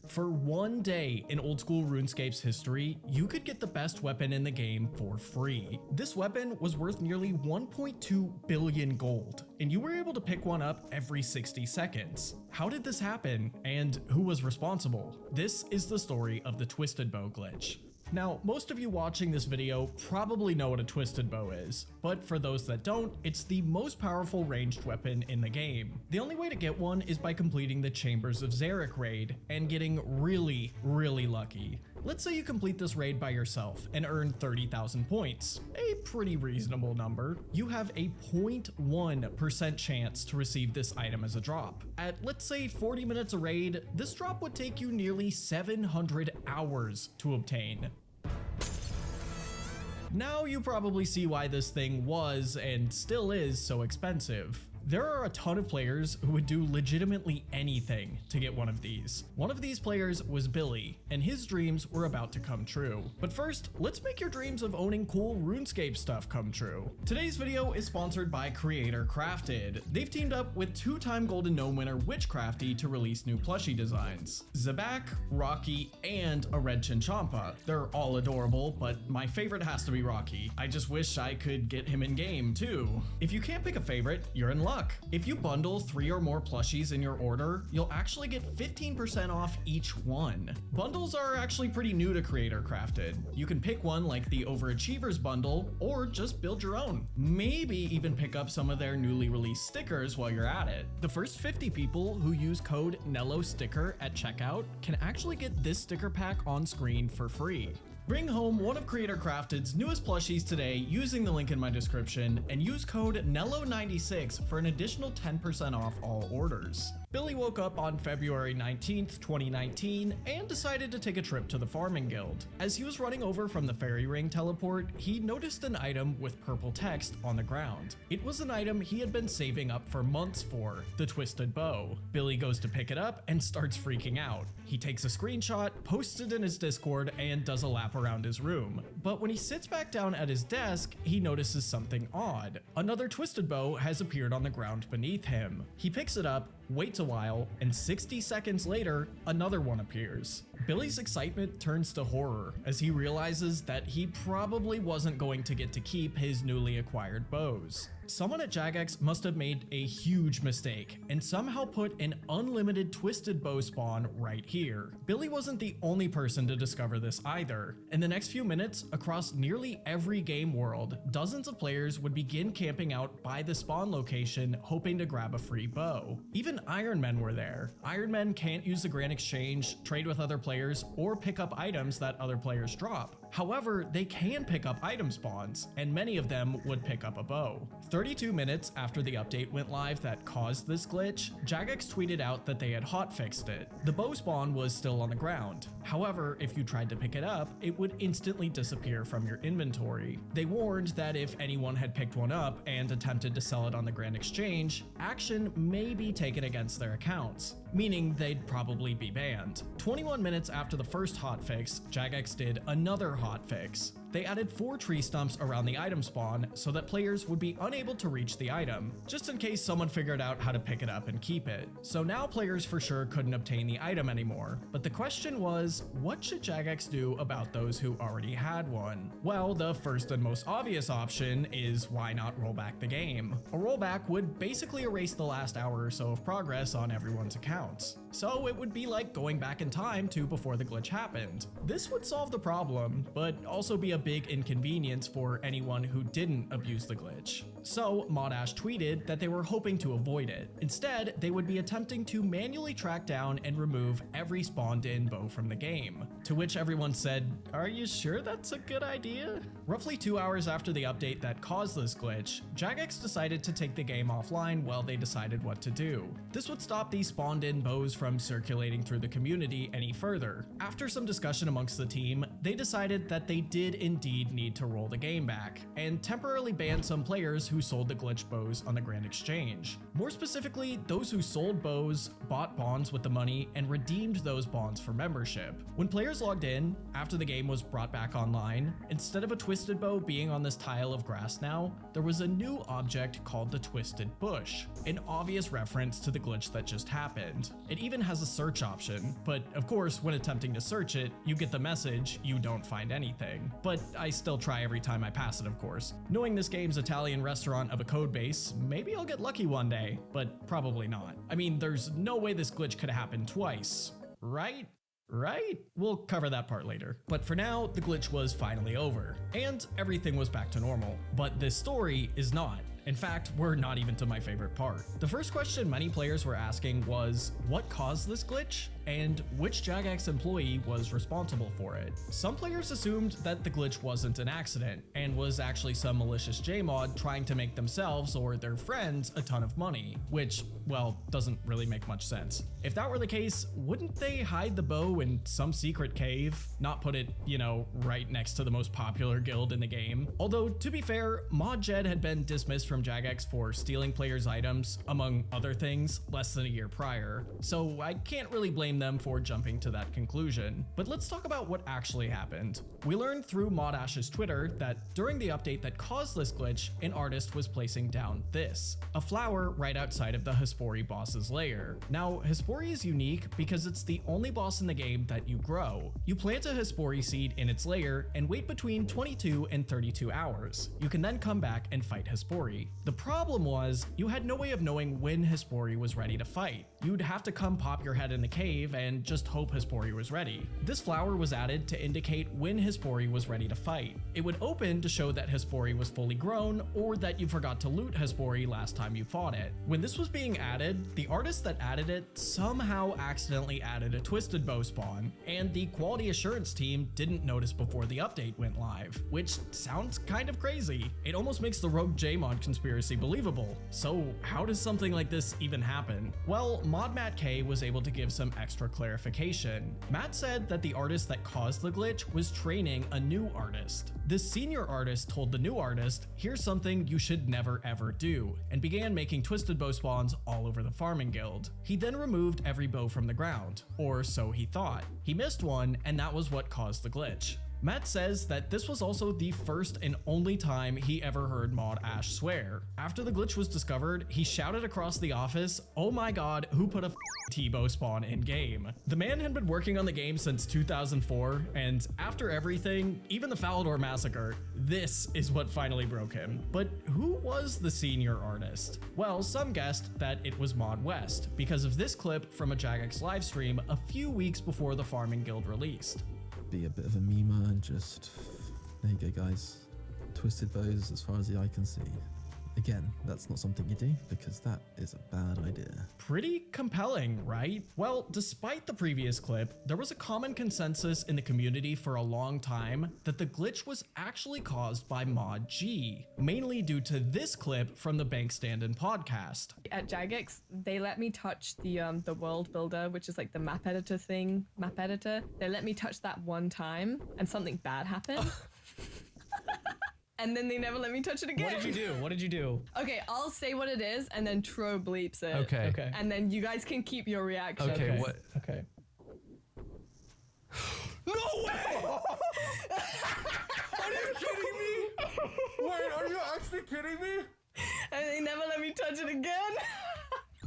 For one day in old school RuneScape's history, you could get the best weapon in the game for free. This weapon was worth nearly 1.2 billion gold, and you were able to pick one up every 60 seconds. How did this happen, and who was responsible? This is the story of the Twisted Bow glitch. Now, most of you watching this video probably know what a twisted bow is, but for those that don't, it's the most powerful ranged weapon in the game. The only way to get one is by completing the Chambers of Xeric raid and getting really lucky. Let's say you complete this raid by yourself and earn 30,000 points, a pretty reasonable number. You have a 0.1% chance to receive this item as a drop. At, let's say, 40 minutes a raid, this drop would take you nearly 700 hours to obtain. Now you probably see why this thing was and still is so expensive. There are a ton of players who would do legitimately anything to get one of these. One of these players was Billy, and his dreams were about to come true. But first, let's make your dreams of owning cool RuneScape stuff come true. Today's video is sponsored by Creator Crafted. They've teamed up with two-time Golden Gnome winner Witchcrafty to release new plushie designs. Zabak, Rocky, and a red Chinchampa. They're all adorable, but my favorite has to be Rocky. I just wish I could get him in game too. If you can't pick a favorite, you're in luck. If you bundle 3 or more plushies in your order, you'll actually get 15% off each one. Bundles are actually pretty new to Creator Crafted. You can pick one like the Overachievers bundle, or just build your own. Maybe even pick up some of their newly released stickers while you're at it. The first 50 people who use code NELLOSTICKER at checkout can actually get this sticker pack on screen for free. Bring home one of Creator Crafted's newest plushies today using the link in my description and use code NELLO96 for an additional 10% off all orders. Billy woke up on February 19th, 2019, and decided to take a trip to the farming guild. As he was running over from the fairy ring teleport, he noticed an item with purple text on the ground. It was an item he had been saving up for months for, the twisted bow. Billy goes to pick it up and starts freaking out. He takes a screenshot, posts it in his Discord, and does a lap around his room. But when he sits back down at his desk, he notices something odd. Another twisted bow has appeared on the ground beneath him. He picks it up, waits a while, and 60 seconds later, another one appears. Billy's excitement turns to horror as he realizes that he probably wasn't going to get to keep his newly acquired bows. Someone at Jagex must have made a huge mistake and somehow put an unlimited twisted bow spawn right here. Billy wasn't the only person to discover this either. In the next few minutes, across nearly every game world, dozens of players would begin camping out by the spawn location hoping to grab a free bow. Even Ironmen were there. Ironmen can't use the Grand Exchange, trade with other players, or pick up items that other players drop. However, they can pick up item spawns, and many of them would pick up a bow. 32 minutes after the update went live that caused this glitch, Jagex tweeted out that they had hotfixed it. The bow spawn was still on the ground. However, if you tried to pick it up, it would instantly disappear from your inventory. They warned that if anyone had picked one up and attempted to sell it on the Grand Exchange, action may be taken against their accounts, meaning they'd probably be banned. 21 minutes after the first hotfix, Jagex did another hotfix. They added 4 tree stumps around the item spawn so that players would be unable to reach the item, just in case someone figured out how to pick it up and keep it. So now players for sure couldn't obtain the item anymore. But the question was, what should Jagex do about those who already had one? Well, the first and most obvious option is why not roll back the game? A rollback would basically erase the last hour or so of progress on everyone's accounts. So it would be like going back in time to before the glitch happened. This would solve the problem, but also be a big inconvenience for anyone who didn't abuse the glitch. So Modash tweeted that they were hoping to avoid it. Instead, they would be attempting to manually track down and remove every spawned in bow from the game. To which everyone said, "Are you sure that's a good idea?" Roughly 2 hours after the update that caused this glitch, Jagex decided to take the game offline while they decided what to do. This would stop these spawned in bows from circulating through the community any further. After some discussion amongst the team, they decided that they did indeed need to roll the game back, and temporarily ban some players who sold the glitch bows on the Grand Exchange. More specifically, those who sold bows, bought bonds with the money, and redeemed those bonds for membership. When players logged in, after the game was brought back online, instead of a twisted bow being on this tile of grass now, there was a new object called the Twisted Bush, an obvious reference to the glitch that just happened. It even has a search option, but of course, when attempting to search it, you get the message, you don't find anything. But I still try every time I pass it, of course. Knowing this game's Italian restaurant of a code base, maybe I'll get lucky one day, but probably not. I mean, there's no way this glitch could happen twice, right? Right? We'll cover that part later. But for now, the glitch was finally over, and everything was back to normal. But this story is not. In fact, we're not even to my favorite part. The first question many players were asking was, what caused this glitch? And which Jagex employee was responsible for it? Some players assumed that the glitch wasn't an accident and was actually some malicious JMod trying to make themselves or their friends a ton of money, which, well, doesn't really make much sense. If that were the case, wouldn't they hide the bow in some secret cave? Not put it, right next to the most popular guild in the game. Although, to be fair, Mod Jed had been dismissed from Jagex for stealing players' items, among other things, less than a year prior, so I can't really blame them for jumping to that conclusion. But let's talk about what actually happened. We learned through Modash's Twitter that during the update that caused this glitch, an artist was placing down this, a flower right outside of the Hespori boss's lair. Now, Hespori is unique because it's the only boss in the game that you grow. You plant a Hespori seed in its lair and wait between 22 and 32 hours. You can then come back and fight Hespori. The problem was, you had no way of knowing when Hespori was ready to fight. You'd have to come pop your head in the cave cave and just hope Hespori was ready. This flower was added to indicate when Hespori was ready to fight. It would open to show that Hespori was fully grown or that you forgot to loot Hespori last time you fought it. When this was being added, the artist that added it somehow accidentally added a twisted bow spawn, and the quality assurance team didn't notice before the update went live, which sounds kind of crazy. It almost makes the Rogue J-mod conspiracy believable. So how does something like this even happen? Well, Mod Matt K was able to give some extra clarification. Matt said that the artist that caused the glitch was training a new artist. This senior artist told the new artist, "Here's something you should never ever do," and began making twisted bow spawns all over the farming guild. He then removed every bow from the ground, or so he thought. He missed one, and that was what caused the glitch. Matt says that this was also the first and only time he ever heard Mod Ash swear. After the glitch was discovered, he shouted across the office, "Oh my god, who put a T-bow spawn in game?" The man had been working on the game since 2004, and after everything, even the Falador massacre, this is what finally broke him. But who was the senior artist? Well, some guessed that it was Mod West, because of this clip from a Jagex livestream a few weeks before the Farming Guild released. Be a bit of a memer and just, there you go guys, twisted bows as far as the eye can see. Again, that's not something you do because that is a bad idea. Pretty compelling, right? Well, despite the previous clip, there was a common consensus in the community for a long time that the glitch was actually caused by Mod G, mainly due to this clip from the Bank Stand-In podcast. At Jagex, they let me touch the world builder, which is like the map editor thing, map editor. They let me touch that one time and something bad happened. And then they never let me touch it again. What did you do? What did you do? Okay, I'll say what it is and then Tro bleeps it. Okay. Okay. And then you guys can keep your reaction. Okay. What? Okay. No way! Are you kidding me? Wait, are you actually kidding me? And they never let me touch it again.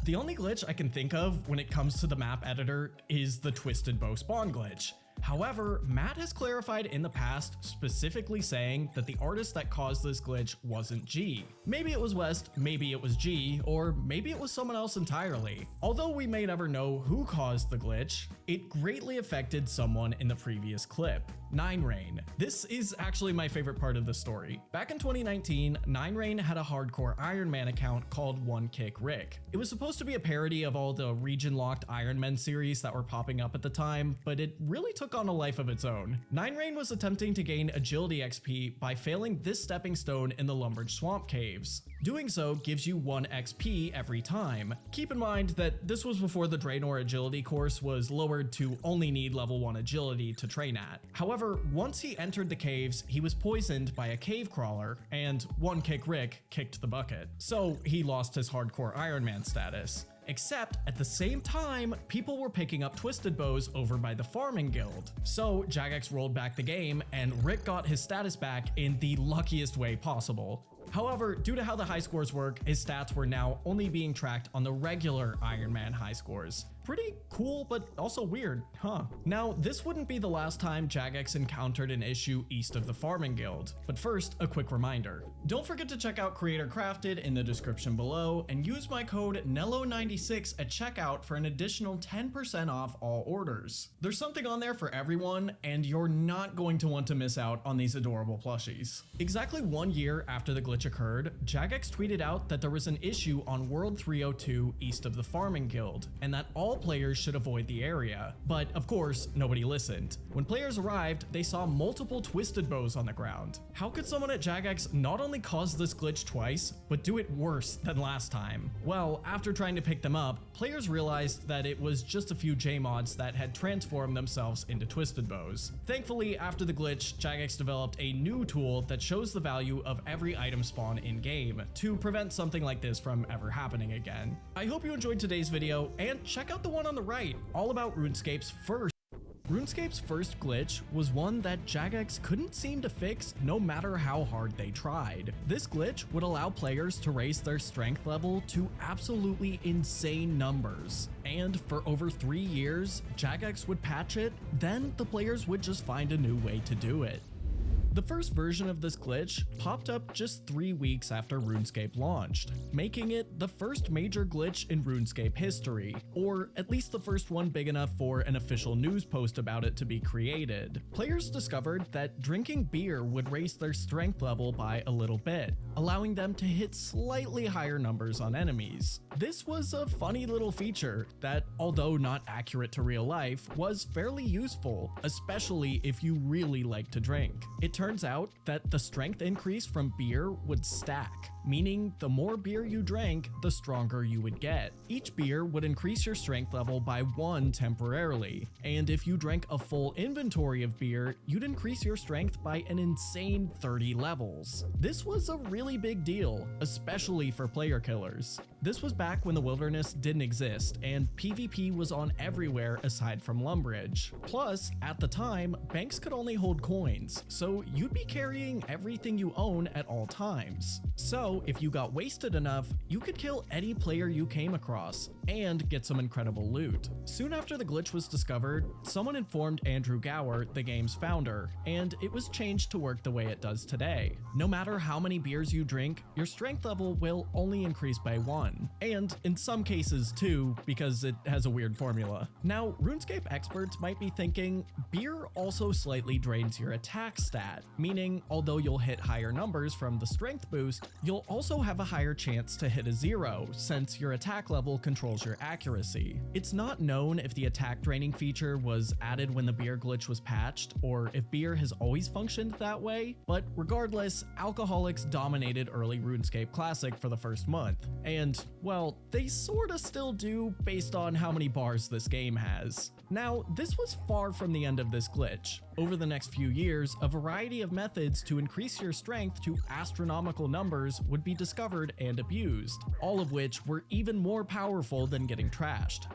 The only glitch I can think of when it comes to the map editor is the twisted bow spawn glitch. However, Matt has clarified in the past, specifically saying that the artist that caused this glitch wasn't G. Maybe it was West, maybe it was G, or maybe it was someone else entirely. Although we may never know who caused the glitch, it greatly affected someone in the previous clip. 9rain. This is actually my favorite part of the story. Back in 2019, 9rain had a hardcore Ironman account called One Kick Rick. It was supposed to be a parody of all the region-locked Ironman series that were popping up at the time, but it really took on a life of its own. 9rain was attempting to gain agility XP by failing this stepping stone in the Lumbridge Swamp Caves. Doing so gives you 1 XP every time. Keep in mind that this was before the Draenor agility course was lowered to only need level 1 agility to train at. However, once he entered the caves, he was poisoned by a cave crawler, and One Kick Rick kicked the bucket. So he lost his hardcore Ironman status. Except at the same time, people were picking up twisted bows over by the farming guild. So Jagex rolled back the game and Rick got his status back in the luckiest way possible. However, due to how the high scores work, his stats were now only being tracked on the regular Ironman high scores. Pretty cool, but also weird, huh? Now, this wouldn't be the last time Jagex encountered an issue east of the Farming Guild, but first, a quick reminder. Don't forget to check out Creator Crafted in the description below and use my code NELLO96 at checkout for an additional 10% off all orders. There's something on there for everyone, and you're not going to want to miss out on these adorable plushies. Exactly 1 year after the glitch occurred, Jagex tweeted out that there was an issue on World 302 east of the Farming Guild, and that all players should avoid the area. But of course, nobody listened. When players arrived, they saw multiple twisted bows on the ground. How could someone at Jagex not only cause this glitch twice, but do it worse than last time? Well, after trying to pick them up, players realized that it was just a few J-mods that had transformed themselves into twisted bows. Thankfully, after the glitch, Jagex developed a new tool that shows the value of every item spawn in-game to prevent something like this from ever happening again. I hope you enjoyed today's video, and check out the one on the right, all about RuneScape's first glitch was one that Jagex couldn't seem to fix no matter how hard they tried. This glitch would allow players to raise their strength level to absolutely insane numbers. And for over 3 years, Jagex would patch it, then the players would just find a new way to do it. The first version of this glitch popped up just 3 weeks after RuneScape launched, making it the first major glitch in RuneScape history, or at least the first one big enough for an official news post about it to be created. Players discovered that drinking beer would raise their strength level by a little bit, allowing them to hit slightly higher numbers on enemies. This was a funny little feature that, although not accurate to real life, was fairly useful, especially if you really like to drink. It turns out that the strength increase from beer would stack, meaning the more beer you drank, the stronger you would get. Each beer would increase your strength level by 1 temporarily, and if you drank a full inventory of beer, you'd increase your strength by an insane 30 levels. This was a really big deal, especially for player killers. This was back when the wilderness didn't exist, and PvP was on everywhere aside from Lumbridge. Plus, at the time, banks could only hold coins, so you'd be carrying everything you own at all times. So, if you got wasted enough, you could kill any player you came across, and get some incredible loot. Soon after the glitch was discovered, someone informed Andrew Gower, the game's founder, and it was changed to work the way it does today. No matter how many beers you drink, your strength level will only increase by 1, and in some cases 2, because it has a weird formula. Now, RuneScape experts might be thinking, beer also slightly drains your attack stat, meaning although you'll hit higher numbers from the strength boost, you'll also have a higher chance to hit a 0, since your attack level controls your accuracy. It's not known if the attack draining feature was added when the beer glitch was patched, or if beer has always functioned that way, but regardless, alcoholics dominated early RuneScape Classic for the first month, and, well, they sorta still do based on how many bars this game has. Now, this was far from the end of this glitch. Over the next few years, a variety of methods to increase your strength to astronomical numbers would be discovered and abused, all of which were even more powerful than getting trashed.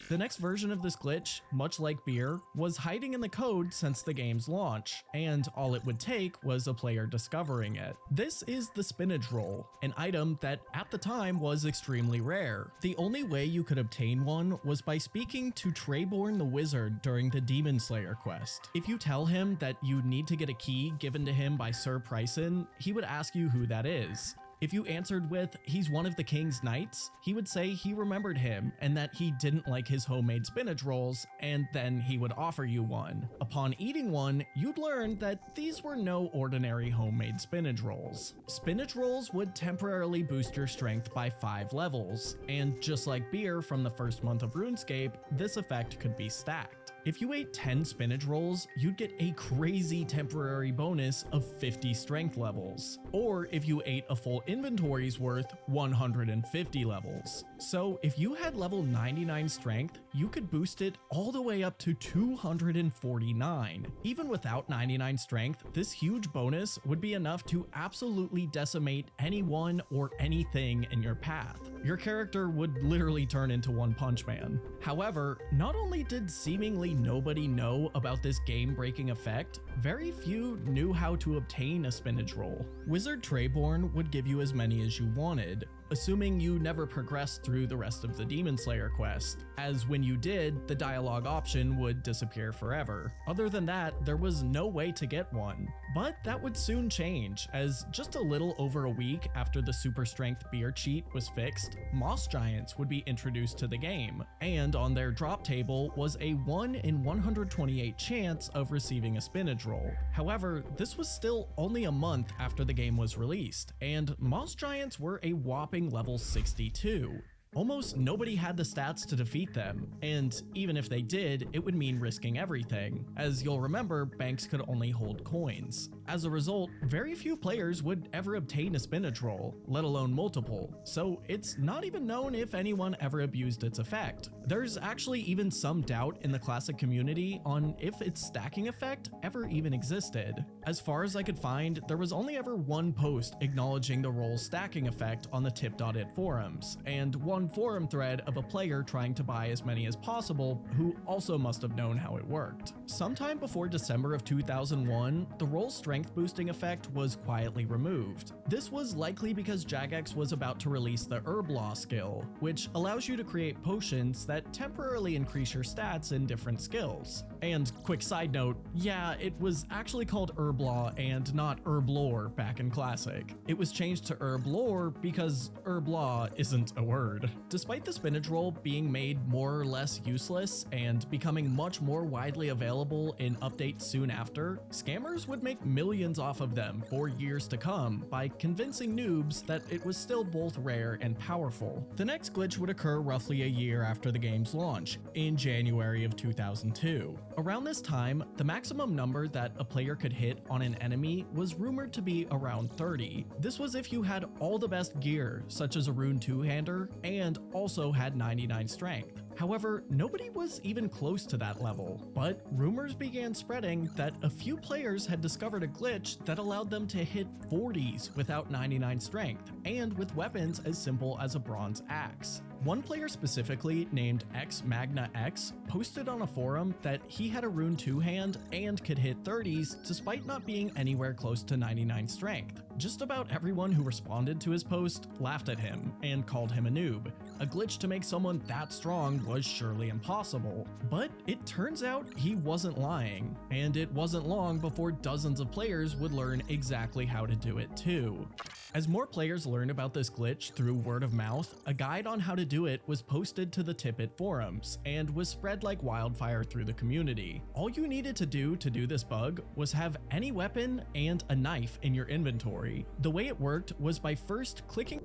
The next version of this glitch, much like beer, was hiding in the code since the game's launch, and all it would take was a player discovering it. This is the spinach roll, an item that at the time was extremely rare. The only way you could obtain one was by speaking to Treyborn the Wizard during the Demon Slayer quest. If you tell him that you need to get a key given to him by Sir Pryson, he would ask you who that is. If you answered with, he's one of the king's knights, he would say he remembered him and that he didn't like his homemade spinach rolls, and then he would offer you one. Upon eating one, you'd learn that these were no ordinary homemade spinach rolls. Spinach rolls would temporarily boost your strength by 5 levels, and just like beer from the first month of RuneScape, this effect could be stacked. If you ate 10 spinach rolls, you'd get a crazy temporary bonus of 50 strength levels. Or if you ate a full inventory's worth, 150 levels. So if you had level 99 strength, you could boost it all the way up to 249. Even without 99 strength, this huge bonus would be enough to absolutely decimate anyone or anything in your path. Your character would literally turn into One Punch Man. However, not only did seemingly nobody know about this game-breaking effect, very few knew how to obtain a spinach roll. Wizard Treyborn would give you as many as you wanted, assuming you never progressed through the rest of the Demon Slayer quest, as when you did, the dialogue option would disappear forever. Other than that, there was no way to get one. But that would soon change, as just a little over a week after the super strength beer cheat was fixed, moss giants would be introduced to the game, and on their drop table was a 1 in 128 chance of receiving a spinach roll. However, this was still only a month after the game was released, and moss giants were a whopping level 62. Almost nobody had the stats to defeat them, and even if they did, it would mean risking everything. As you'll remember, banks could only hold coins. As a result, very few players would ever obtain a spinach roll, let alone multiple, so it's not even known if anyone ever abused its effect. There's actually even some doubt in the classic community on if its stacking effect ever even existed. As far as I could find, there was only ever one post acknowledging the roll stacking effect on the tip.it forums, and one one forum thread of a player trying to buy as many as possible who also must have known how it worked. Sometime before December of 2001, the roll strength boosting effect was quietly removed. This was likely because Jagex was about to release the Herb Law skill, which allows you to create potions that temporarily increase your stats in different skills. And quick side note, yeah, it was actually called Herb Law and not Herb Lore back in Classic. It was changed to Herb Lore because Herb Law isn't a word. Despite the spinach roll being made more or less useless and becoming much more widely available in updates soon after, scammers would make millions off of them for years to come by convincing noobs that it was still both rare and powerful. The next glitch would occur roughly a year after the game's launch, in January of 2002. Around this time, the maximum number that a player could hit on an enemy was rumored to be around 30. This was if you had all the best gear, such as a rune two-hander, and also had 99 strength. However, nobody was even close to that level, but rumors began spreading that a few players had discovered a glitch that allowed them to hit 40s without 99 strength, and with weapons as simple as a bronze axe. One player specifically, named X Magna X, posted on a forum that he had a rune two-hand and could hit 30s despite not being anywhere close to 99 strength. Just about everyone who responded to his post laughed at him and called him a noob. A glitch to make someone that strong was surely impossible, but it turns out he wasn't lying, and it wasn't long before dozens of players would learn exactly how to do it too. As more players learned about this glitch through word of mouth, a guide on how to do it was posted to the Tippet forums and was spread like wildfire through the community. All you needed to do this bug was have any weapon and a knife in your inventory. The way it worked was by first clicking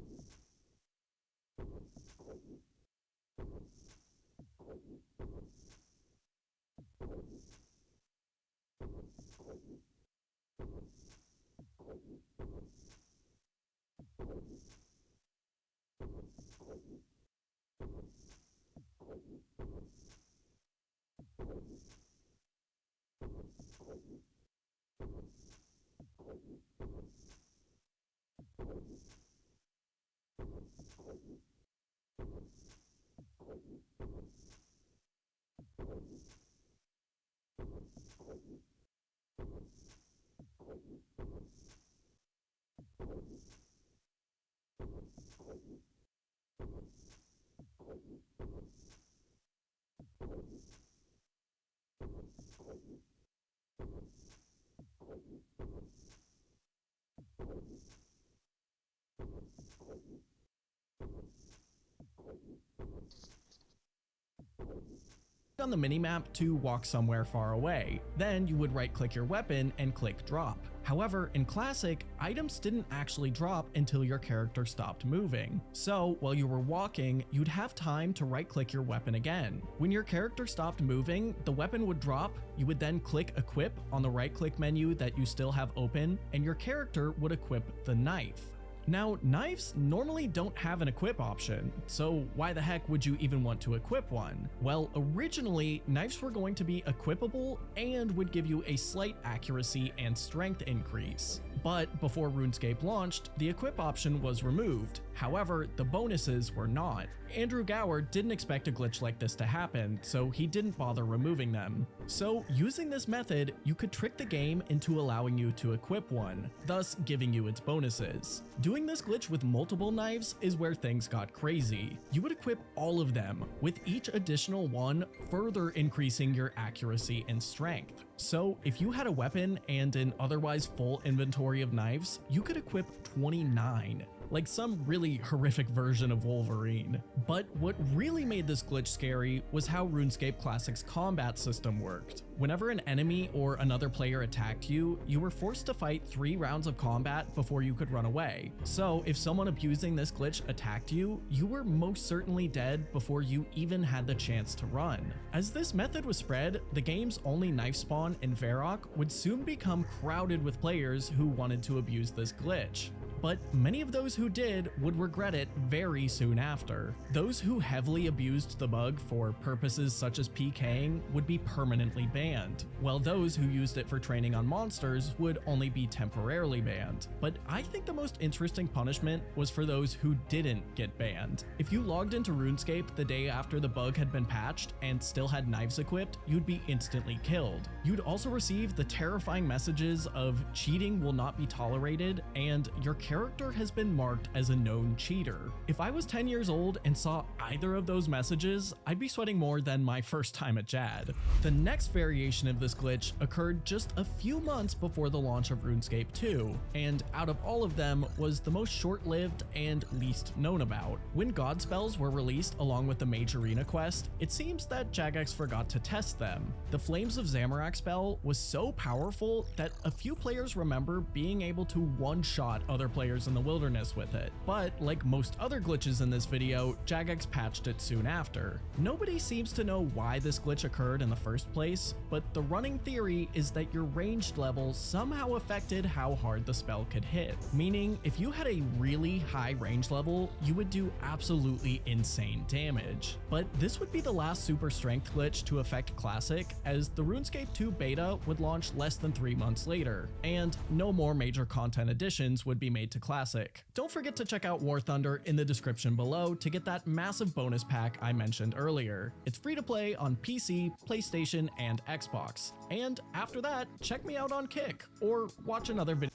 on the minimap to walk somewhere far away. Then you would right-click your weapon and click drop. However, in Classic, items didn't actually drop until your character stopped moving. So while you were walking, you'd have time to right-click your weapon again. When your character stopped moving, the weapon would drop, you would then click equip on the right-click menu that you still have open, and your character would equip the knife. Now, knives normally don't have an equip option, so why the heck would you even want to equip one? Well, originally, knives were going to be equipable and would give you a slight accuracy and strength increase. But before RuneScape launched, the equip option was removed. However, the bonuses were not. Andrew Gower didn't expect a glitch like this to happen, so he didn't bother removing them. So using this method, you could trick the game into allowing you to equip one, thus giving you its bonuses. Doing this glitch with multiple knives is where things got crazy. You would equip all of them, with each additional one further increasing your accuracy and strength. So if you had a weapon and an otherwise full inventory of knives, you could equip 29. Like some really horrific version of Wolverine. But what really made this glitch scary was how RuneScape Classic's combat system worked. Whenever an enemy or another player attacked you, you were forced to fight 3 rounds of combat before you could run away. So if someone abusing this glitch attacked you, you were most certainly dead before you even had the chance to run. As this method was spread, the game's only knife spawn in Varrock would soon become crowded with players who wanted to abuse this glitch. but many of those who did would regret it very soon after. Those who heavily abused the bug for purposes such as PKing would be permanently banned, while those who used it for training on monsters would only be temporarily banned. But I think the most interesting punishment was for those who didn't get banned. If you logged into RuneScape the day after the bug had been patched and still had knives equipped, you'd be instantly killed. You'd also receive the terrifying messages of cheating will not be tolerated and your character has been marked as a known cheater. If I was 10 years old and saw either of those messages, I'd be sweating more than my first time at Jad. The next variation of this glitch occurred just a few months before the launch of RuneScape 2, and out of all of them was the most short-lived and least known about. When God spells were released along with the Mage Arena quest, it seems that Jagex forgot to test them. The Flames of Zamorak spell was so powerful that a few players remember being able to one-shot other players in the wilderness with it, but like most other glitches in this video, Jagex patched it soon after. Nobody seems to know why this glitch occurred in the first place, but the running theory is that your ranged level somehow affected how hard the spell could hit, meaning if you had a really high range level, you would do absolutely insane damage. But this would be the last super strength glitch to affect Classic, as the RuneScape 2 beta would launch less than 3 months later, and no more major content additions would be made to Classic. Don't forget to check out War Thunder in the description below to get that massive bonus pack I mentioned earlier. It's free to play on PC, PlayStation, and Xbox. And after that, check me out on Kick, or watch another video.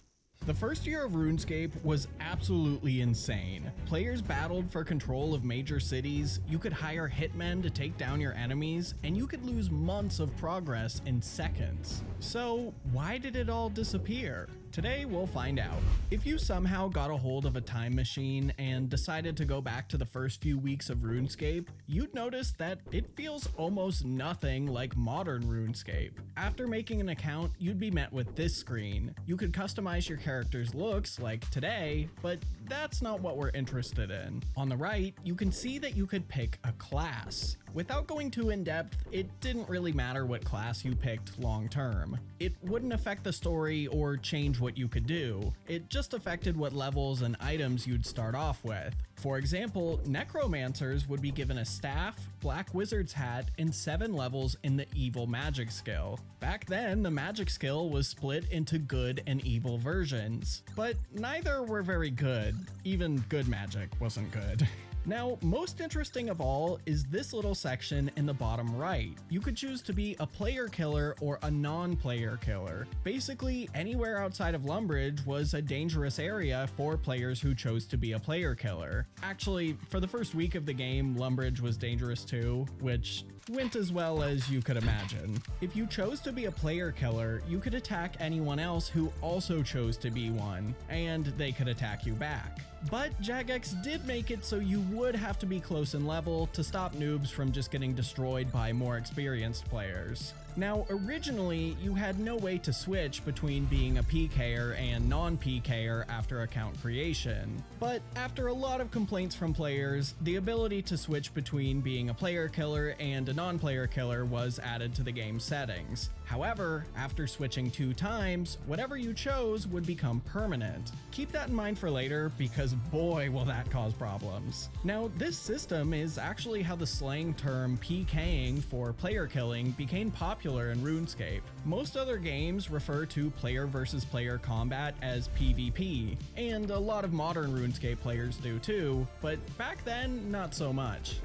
The first year of RuneScape was absolutely insane. Players battled for control of major cities, you could hire hitmen to take down your enemies, and you could lose months of progress in seconds. So why did it all disappear? Today we'll find out. If you somehow got a hold of a time machine and decided to go back to the first few weeks of RuneScape, you'd notice that it feels almost nothing like modern RuneScape. After making an account, you'd be met with this screen. You could customize your character's looks like today, but that's not what we're interested in. On the right, you can see that you could pick a class. Without going too in depth, it didn't really matter what class you picked long term. It wouldn't affect the story or change what you could do. It just affected what levels and items you'd start off with. For example, necromancers would be given a staff, black wizard's hat, and 7 levels in the evil magic skill. Back then, the magic skill was split into good and evil versions, but neither were very good. Even good magic wasn't good. Now, most interesting of all is this little section in the bottom right. You could choose to be a player killer or a non-player killer. Basically, anywhere outside of Lumbridge was a dangerous area for players who chose to be a player killer. Actually, for the first week of the game, Lumbridge was dangerous too, which went as well as you could imagine. If you chose to be a player killer, you could attack anyone else who also chose to be one, and they could attack you back. But Jagex did make it so you would have to be close in level to stop noobs from just getting destroyed by more experienced players. Now, originally, you had no way to switch between being a PKer and non-PKer after account creation, but after a lot of complaints from players, the ability to switch between being a player killer and a non-player killer was added to the game's settings. However, after switching 2 times, whatever you chose would become permanent. Keep that in mind for later, because boy will that cause problems. Now, this system is actually how the slang term PKing for player killing became popular in RuneScape. Most other games refer to player versus player combat as PvP, and a lot of modern RuneScape players do too, but back then, not so much.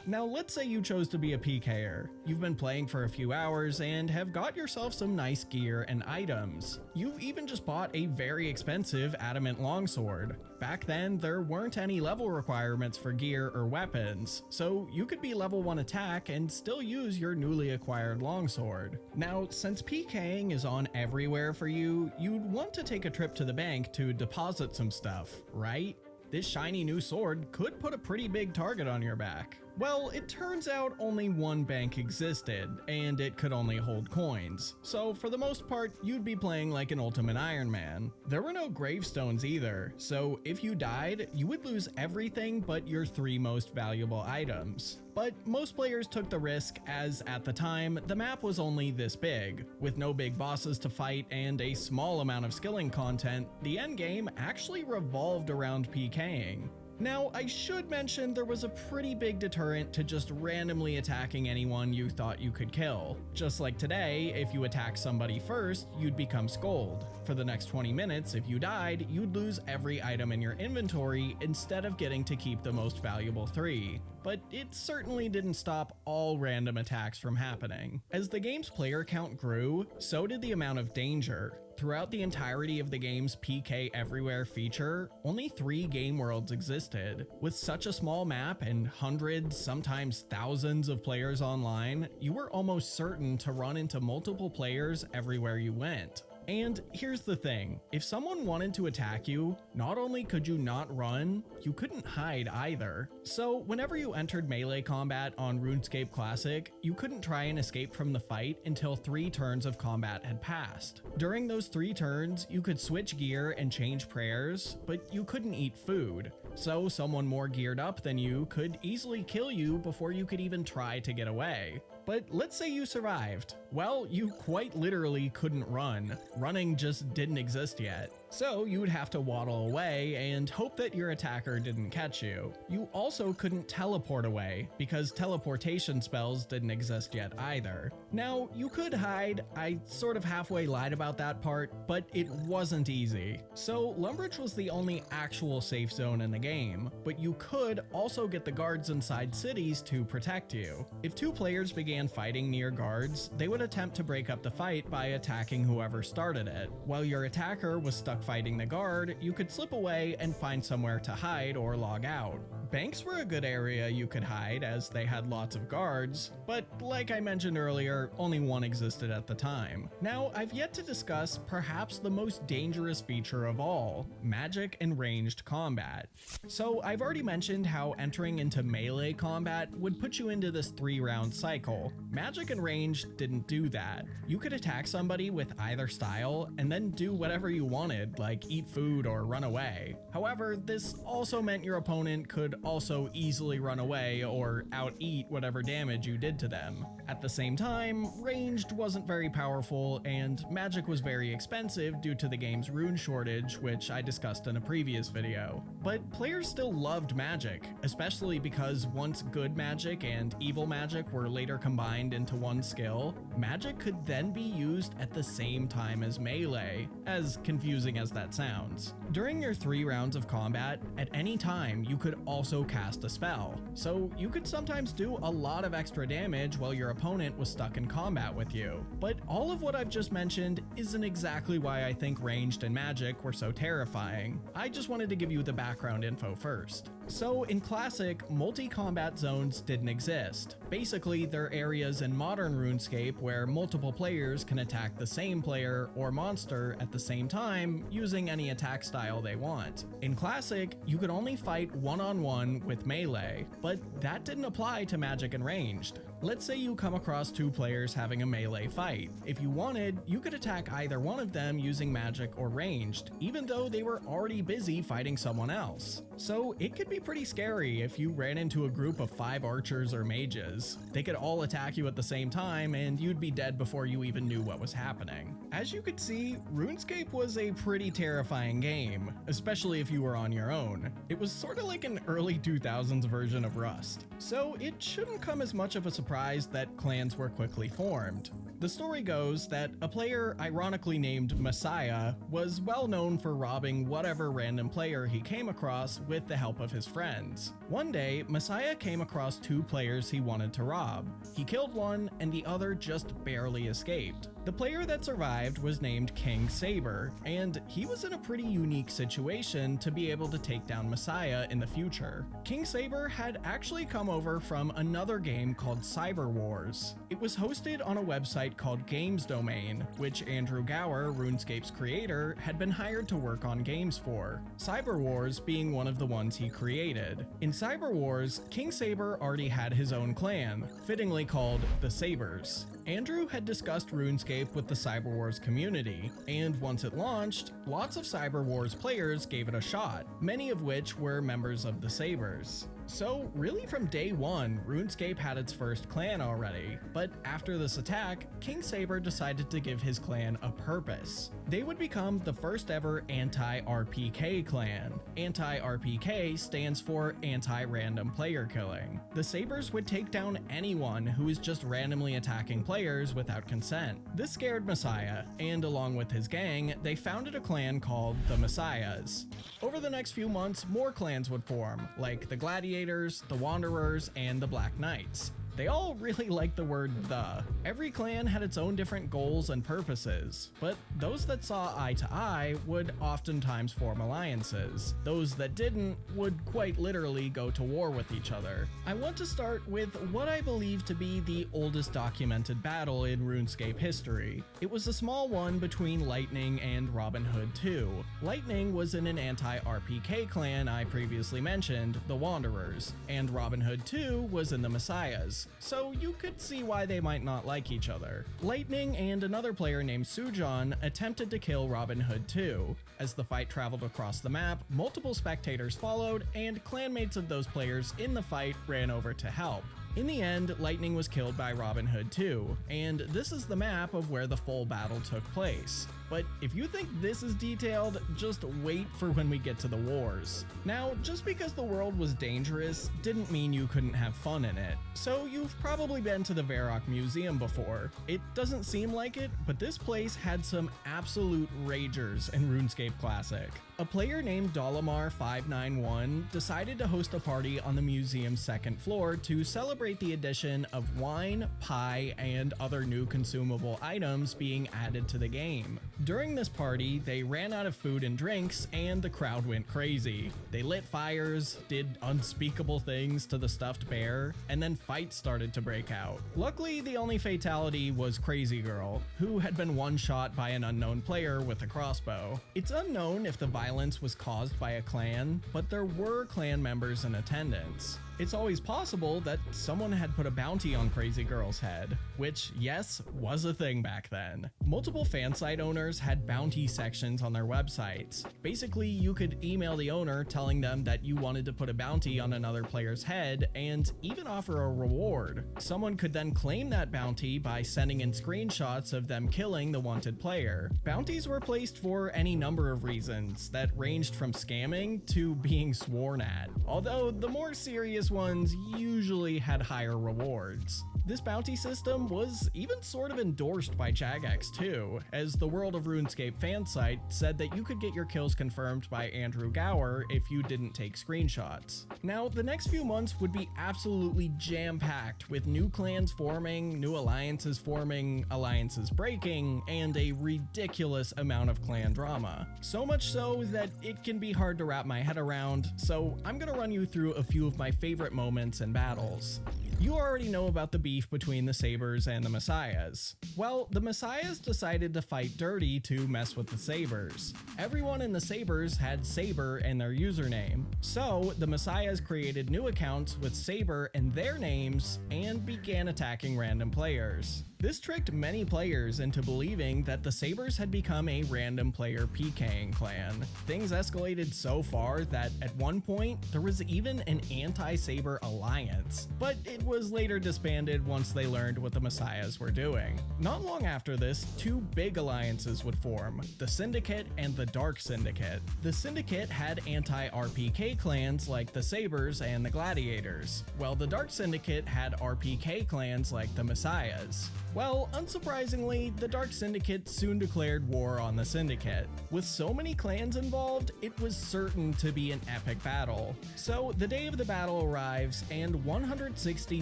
Now let's say you chose to be a PKer. You've been playing for a few hours and have got yourself some nice gear and items. You even just bought a very expensive adamant longsword. Back then, there weren't any level requirements for gear or weapons, so you could be level 1 attack and still use your newly acquired longsword. Now, since PKing is on everywhere for you, you'd want to take a trip to the bank to deposit some stuff, right? This shiny new sword could put a pretty big target on your back. Well, it turns out only one bank existed, and it could only hold coins. So for the most part, you'd be playing like an ultimate Ironman. There were no gravestones either, so if you died, you would lose everything but your 3 most valuable items. But most players took the risk as, at the time, the map was only this big. With no big bosses to fight and a small amount of skilling content, the endgame actually revolved around PKing. Now, I should mention there was a pretty big deterrent to just randomly attacking anyone you thought you could kill. Just like today, if you attack somebody first, you'd become Scold. For the next 20 minutes, if you died, you'd lose every item in your inventory instead of getting to keep the most valuable 3. But it certainly didn't stop all random attacks from happening. As the game's player count grew, so did the amount of danger. Throughout the entirety of the game's PK Everywhere feature, only 3 game worlds existed. With such a small map and hundreds, sometimes thousands of players online, you were almost certain to run into multiple players everywhere you went. And here's the thing, if someone wanted to attack you, not only could you not run, you couldn't hide either. So whenever you entered melee combat on RuneScape Classic, you couldn't try and escape from the fight until 3 turns of combat had passed. During those 3 turns, you could switch gear and change prayers, but you couldn't eat food. So someone more geared up than you could easily kill you before you could even try to get away. But let's say you survived. Well, you quite literally couldn't run. Running just didn't exist yet. So you would have to waddle away and hope that your attacker didn't catch you. You also couldn't teleport away, because teleportation spells didn't exist yet either. Now, you could hide, I sort of halfway lied about that part, but it wasn't easy. So Lumbridge was the only actual safe zone in the game, but you could also get the guards inside cities to protect you. If 2 players began fighting near guards, they would attempt to break up the fight by attacking whoever started it. While your attacker was stuck fighting the guard, you could slip away and find somewhere to hide or log out. Banks were a good area you could hide as they had lots of guards, but like I mentioned earlier, only one existed at the time. Now, I've yet to discuss perhaps the most dangerous feature of all, magic and ranged combat. So I've already mentioned how entering into melee combat would put you into this 3-round cycle. Magic and ranged didn't do that. You could attack somebody with either style and then do whatever you wanted, like eat food or run away. However, this also meant your opponent could also easily run away or out-eat whatever damage you did to them. At the same time, ranged wasn't very powerful, and magic was very expensive due to the game's rune shortage, which I discussed in a previous video. But players still loved magic, especially because once good magic and evil magic were later combined into one skill, magic could then be used at the same time as melee, as confusing as that sounds. During your 3 rounds of combat, at any time you could also cast a spell, so you could sometimes do a lot of extra damage while your opponent was stuck in combat with you. But all of what I've just mentioned isn't exactly why I think ranged and magic were so terrifying. I just wanted to give you the background info first. So in Classic, multi-combat zones didn't exist. Basically, they're areas in modern RuneScape where multiple players can attack the same player or monster at the same time using any attack style they want. In Classic, you could only fight one-on-one with melee, but that didn't apply to magic and ranged. Let's say you come across 2 players having a melee fight. If you wanted, you could attack either one of them using magic or ranged, even though they were already busy fighting someone else. So it could be pretty scary if you ran into a group of 5 archers or mages. They could all attack you at the same time and you'd be dead before you even knew what was happening. As you could see, RuneScape was a pretty terrifying game, especially if you were on your own. It was sort of like an early 2000s version of Rust. So it shouldn't come as much of a surprise that clans were quickly formed. The story goes that a player ironically named Messiah was well known for robbing whatever random player he came across with the help of his friends. One day, Messiah came across 2 players he wanted to rob. He killed one and the other just barely escaped. The player that survived was named King Saber, and he was in a pretty unique situation to be able to take down Messiah in the future. King Saber had actually come over from another game called Cyber Wars. It was hosted on a website called Games Domain, which Andrew Gower, RuneScape's creator, had been hired to work on games for, Cyber Wars being one of the ones he created. In Cyber Wars, King Saber already had his own clan, fittingly called the Sabers. Andrew had discussed RuneScape with the Cyber Wars community, and once it launched, lots of Cyber Wars players gave it a shot, many of which were members of the Sabers. So really from day one, RuneScape had its first clan already, but after this attack, King Saber decided to give his clan a purpose. They would become the first ever anti-RPK clan. Anti-RPK stands for anti-random player killing. The Sabers would take down anyone who is just randomly attacking players without consent. This scared Messiah, and along with his gang, they founded a clan called the Messiahs. Over the next few months, more clans would form, like the Gladiators, the Wanderers, and the Black Knights. They all really liked the word "the." Every clan had its own different goals and purposes, but those that saw eye to eye would oftentimes form alliances. Those that didn't would quite literally go to war with each other. I want to start with what I believe to be the oldest documented battle in RuneScape history. It was a small one between Lightning and Robin Hood 2. Lightning was in an anti-RPK clan I previously mentioned, the Wanderers, and Robin Hood 2 was in the Messiahs. So you could see why they might not like each other. Lightning and another player named Sujon attempted to kill Robin Hood 2. As the fight traveled across the map, multiple spectators followed, and clanmates of those players in the fight ran over to help. In the end, Lightning was killed by Robin Hood 2, and this is the map of where the full battle took place. But if you think this is detailed, just wait for when we get to the wars. Now, just because the world was dangerous didn't mean you couldn't have fun in it. So you've probably been to the Varrock Museum before. It doesn't seem like it, but this place had some absolute ragers in RuneScape Classic. A player named Dolamar591 decided to host a party on the museum's second floor to celebrate the addition of wine, pie, and other new consumable items being added to the game. During this party, they ran out of food and drinks, and the crowd went crazy. They lit fires, did unspeakable things to the stuffed bear, and then fights started to break out. Luckily, the only fatality was Crazy Girl, who had been one-shot by an unknown player with a crossbow. It's unknown if the violence was caused by a clan, but there were clan members in attendance. It's always possible that someone had put a bounty on Crazy Girl's head, which, yes, was a thing back then. Multiple fan site owners had bounty sections on their websites. Basically, you could email the owner telling them that you wanted to put a bounty on another player's head and even offer a reward. Someone could then claim that bounty by sending in screenshots of them killing the wanted player. Bounties were placed for any number of reasons that ranged from scamming to being sworn at, although the more serious ones usually had higher rewards. This bounty system was even sort of endorsed by Jagex too, as the World of RuneScape fan site said that you could get your kills confirmed by Andrew Gower if you didn't take screenshots. Now, the next few months would be absolutely jam-packed with new clans forming, new alliances forming, alliances breaking, and a ridiculous amount of clan drama. So much so that it can be hard to wrap my head around, so I'm gonna run you through a few of my favorite moments and battles. You already know about the beef between the Sabers and the Messiahs. Well, the Messiahs decided to fight dirty to mess with the Sabers. Everyone in the Sabers had Saber in their username, so the Messiahs created new accounts with Saber in their names and began attacking random players. This tricked many players into believing that the Sabers had become a random player PKing clan. Things escalated so far that at one point, there was even an anti-Saber alliance, but it was later disbanded once they learned what the Messiahs were doing. Not long after this, two big alliances would form, the Syndicate and the Dark Syndicate. The Syndicate had anti-RPK clans like the Sabers and the Gladiators, while the Dark Syndicate had RPK clans like the Messiahs. Well, unsurprisingly, the Dark Syndicate soon declared war on the Syndicate. With so many clans involved, it was certain to be an epic battle. So the day of the battle arrives, and 160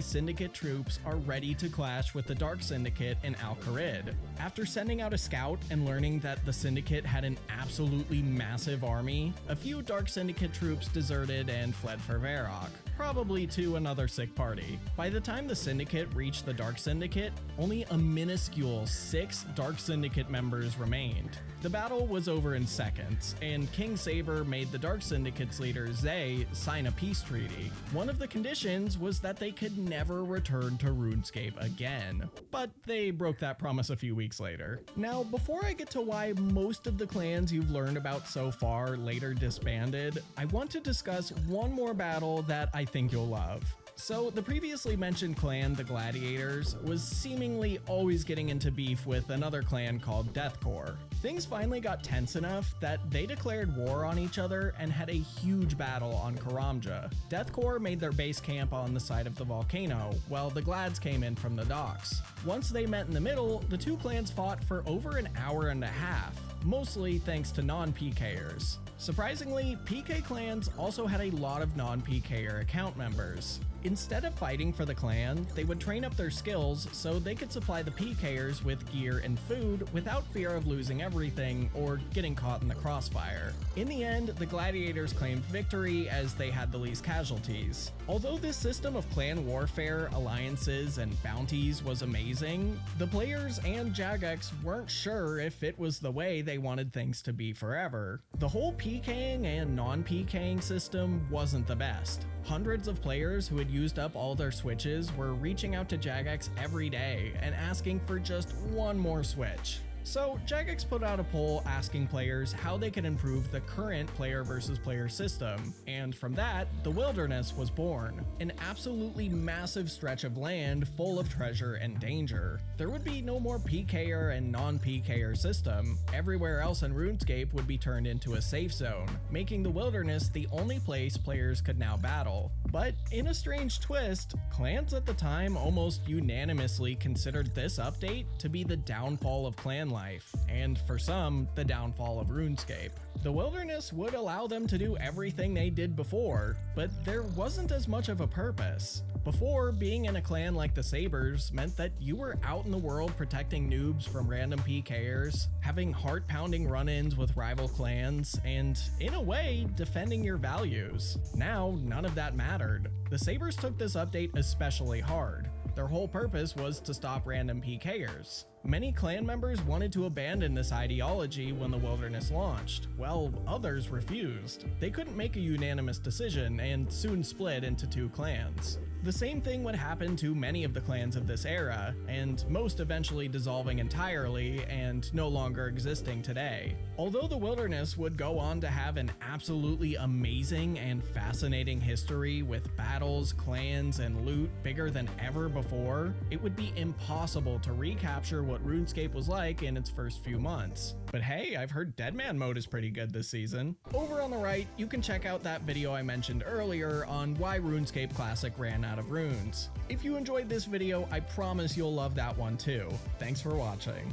Syndicate troops are ready to clash with the Dark Syndicate in Al-Kharid. After sending out a scout and learning that the Syndicate had an absolutely massive army, a few Dark Syndicate troops deserted and fled for Varrock. probably to another sick party. By the time the Syndicate reached the Dark Syndicate, only a minuscule 6 Dark Syndicate members remained. The battle was over in seconds, and King Saber made the Dark Syndicate's leader Zay sign a peace treaty. One of the conditions was that they could never return to RuneScape again, but they broke that promise a few weeks later. Now, before I get to why most of the clans you've learned about so far later disbanded, I want to discuss one more battle that I think you'll love. So, the previously mentioned clan, the Gladiators, was seemingly always getting into beef with another clan called Deathcore. Things finally got tense enough that they declared war on each other and had a huge battle on Karamja. Deathcore made their base camp on the side of the volcano, while the Glads came in from the docks. Once they met in the middle, the two clans fought for over an hour and a half, mostly thanks to non-PKers. Surprisingly, PK clans also had a lot of non-PKer account members. Instead of fighting for the clan, they would train up their skills so they could supply the PKers with gear and food without fear of losing everything or getting caught in the crossfire. In the end, the Gladiators claimed victory as they had the least casualties. Although this system of clan warfare, alliances, and bounties was amazing, the players and Jagex weren't sure if it was the way they wanted things to be forever. The whole PKing and non-PKing system wasn't the best. Hundreds of players who had used up all their switches were reaching out to Jagex every day and asking for just one more switch. So Jagex put out a poll asking players how they could improve the current player versus player system, and from that, the Wilderness was born. An absolutely massive stretch of land full of treasure and danger. There would be no more PKer and non-PKer system. Everywhere else in RuneScape would be turned into a safe zone, making the Wilderness the only place players could now battle. But in a strange twist, clans at the time almost unanimously considered this update to be the downfall of clan life, and for some, the downfall of RuneScape. The Wilderness would allow them to do everything they did before, but there wasn't as much of a purpose. Before, being in a clan like the Sabers meant that you were out in the world protecting noobs from random PKers, having heart-pounding run-ins with rival clans, and, in a way, defending your values. Now, none of that mattered. The Sabers took this update especially hard. Their whole purpose was to stop random PKers. Many clan members wanted to abandon this ideology when the Wilderness launched, while others refused. They couldn't make a unanimous decision and soon split into 2 clans. The same thing would happen to many of the clans of this era, and most eventually dissolving entirely and no longer existing today. Although the Wilderness would go on to have an absolutely amazing and fascinating history with battles, clans, and loot bigger than ever before, it would be impossible to recapture what RuneScape was like in its first few months. But hey, I've heard Deadman mode is pretty good this season. Over on the right, you can check out that video I mentioned earlier on why RuneScape Classic ran out of runes. If you enjoyed this video, I promise you'll love that one too. Thanks for watching.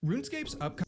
RuneScape's upcoming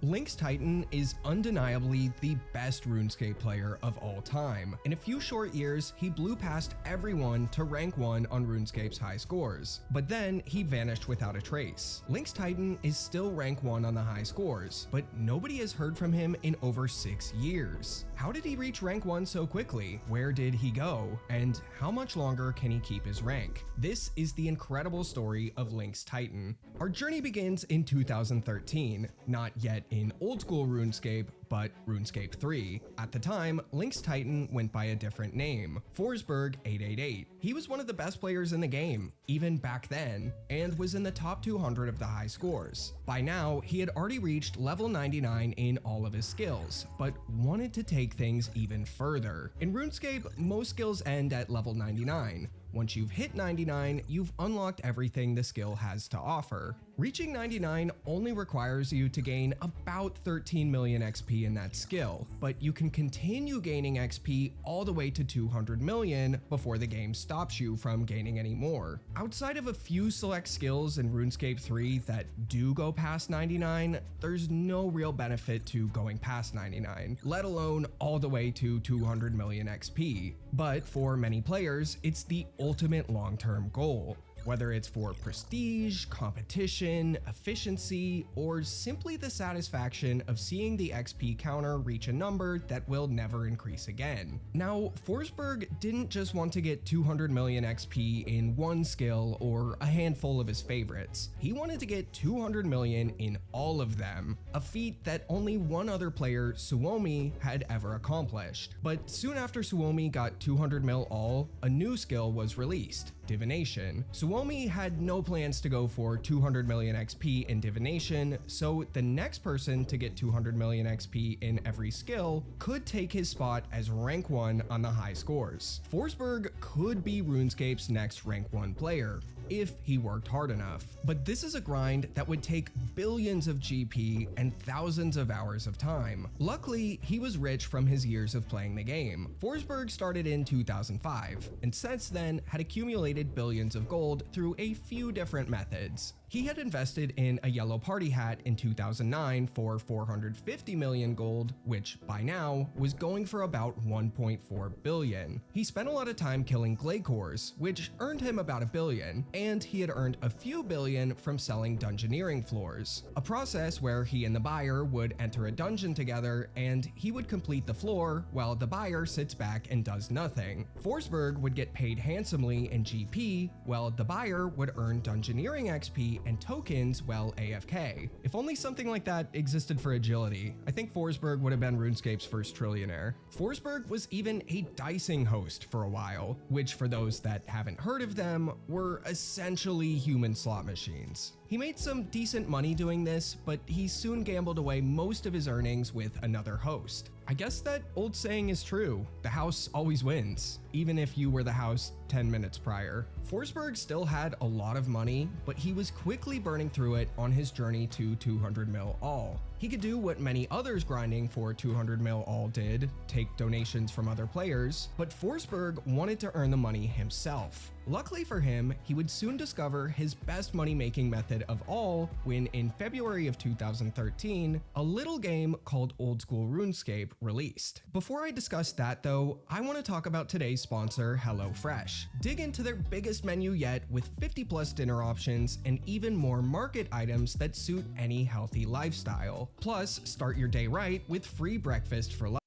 Lynx Titan is undeniably the best RuneScape player of all time. In a few short years, he blew past everyone to rank 1 on RuneScape's high scores, but then he vanished without a trace. Lynx Titan is still rank 1 on the high scores, but nobody has heard from him in over 6 years. How did he reach rank 1 so quickly? Where did he go? And how much longer can he keep his rank? This is the incredible story of Lynx Titan. Our journey begins in 2013, not yet in old school RuneScape, but RuneScape 3. At the time, Lynx Titan went by a different name, Forsberg888. He was one of the best players in the game, even back then, and was in the top 200 of the high scores. By now, he had already reached level 99 in all of his skills, but wanted to take things even further. In RuneScape, most skills end at level 99. Once you've hit 99, you've unlocked everything the skill has to offer. Reaching 99 only requires you to gain about 13 million XP in that skill, but you can continue gaining XP all the way to 200 million before the game stops you from gaining any more. Outside of a few select skills in RuneScape 3 that do go past 99, there's no real benefit to going past 99, let alone all the way to 200 million XP. But for many players, it's the ultimate long-term goal. Whether it's for prestige, competition, efficiency, or simply the satisfaction of seeing the XP counter reach a number that will never increase again. Now, Forsberg didn't just want to get 200 million XP in one skill or a handful of his favorites. He wanted to get 200 million in all of them, a feat that only one other player, Suomi, had ever accomplished. But soon after Suomi got 200 mil all, a new skill was released: Divination. Suomi had no plans to go for 200 million XP in Divination, so the next person to get 200 million XP in every skill could take his spot as rank 1 on the high scores. Forsberg could be RuneScape's next rank 1 player, if he worked hard enough. But this is a grind that would take billions of GP and thousands of hours of time. Luckily, he was rich from his years of playing the game. Forsberg started in 2005, and since then had accumulated billions of gold through a few different methods. He had invested in a yellow party hat in 2009 for 450 million gold, which by now was going for about 1.4 billion. He spent a lot of time killing Glacors, which earned him about $1 billion, and he had earned a few billion from selling dungeoneering floors, a process where he and the buyer would enter a dungeon together and he would complete the floor while the buyer sits back and does nothing. Forsberg would get paid handsomely in GP, while the buyer would earn dungeoneering XP and tokens while AFK. If only something like that existed for agility, I think Forsberg would have been RuneScape's first trillionaire. Forsberg was even a dicing host for a while, which for those that haven't heard of them, were essentially human slot machines. He made some decent money doing this, but he soon gambled away most of his earnings with another host. I guess that old saying is true: the house always wins, even if you were the house 10 minutes prior. Forsberg still had a lot of money, but he was quickly burning through it on his journey to 200 mil all. He could do what many others grinding for 200 mil all did, take donations from other players, but Forsberg wanted to earn the money himself. Luckily for him, he would soon discover his best money-making method of all when, in February of 2013, a little game called Old School RuneScape released. Before I discuss that though, I want to talk about today's sponsor, HelloFresh. Dig into their biggest menu yet with 50 plus dinner options and even more market items that suit any healthy lifestyle. Plus, start your day right with free breakfast for life.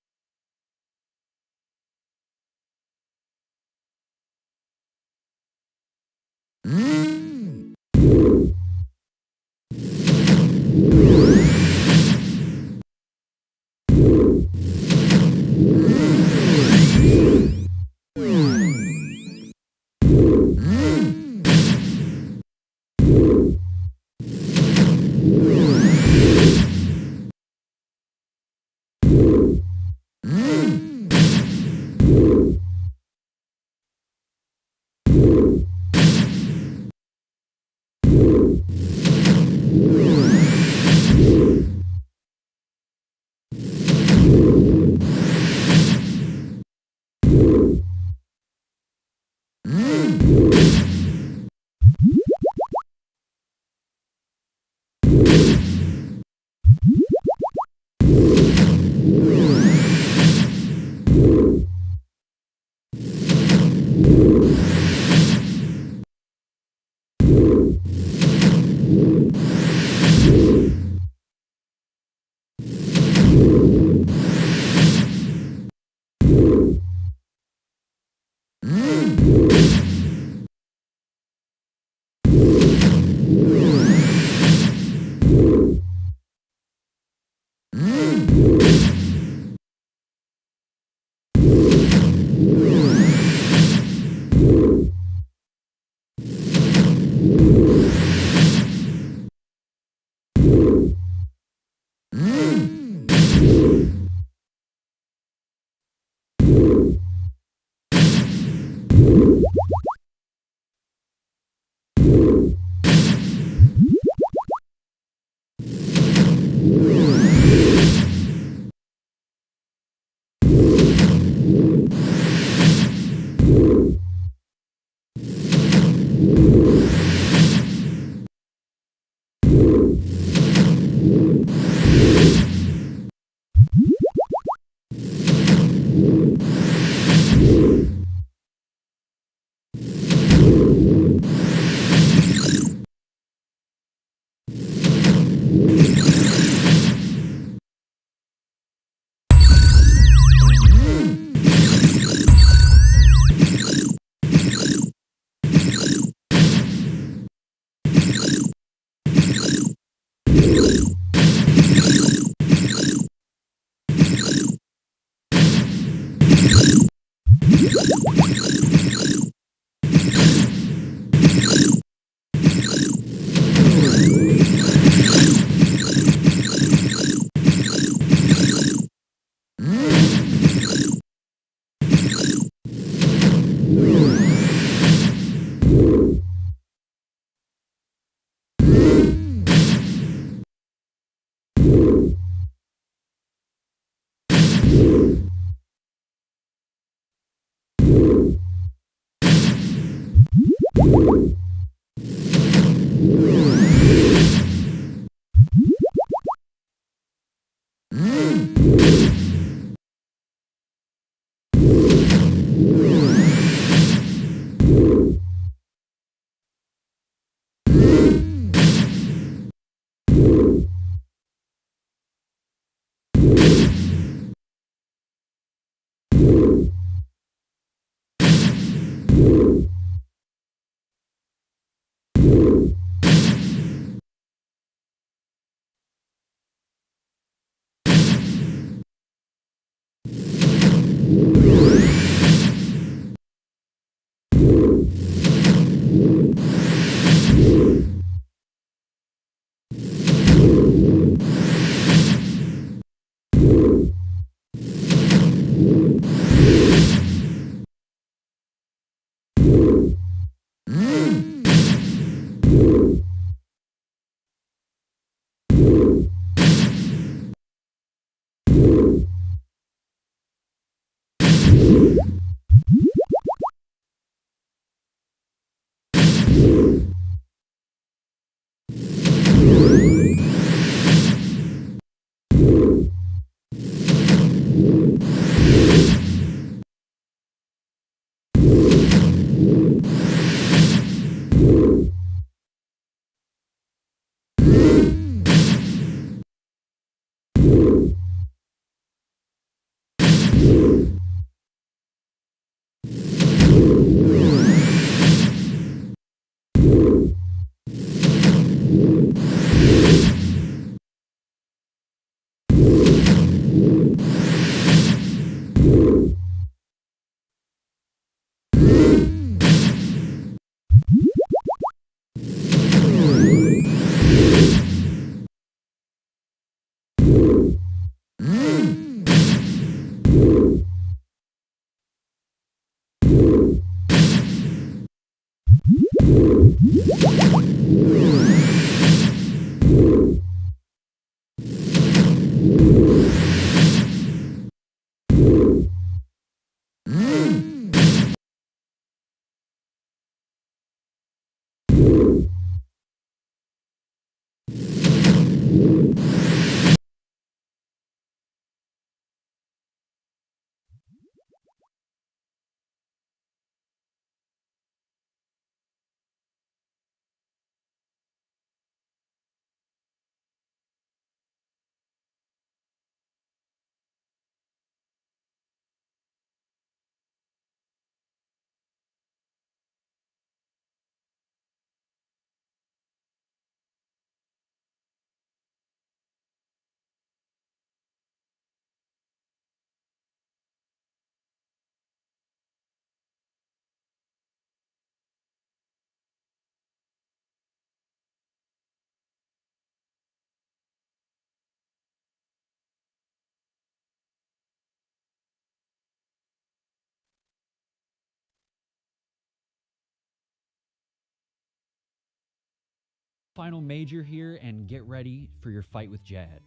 Final major here, and get ready for your fight with Jad.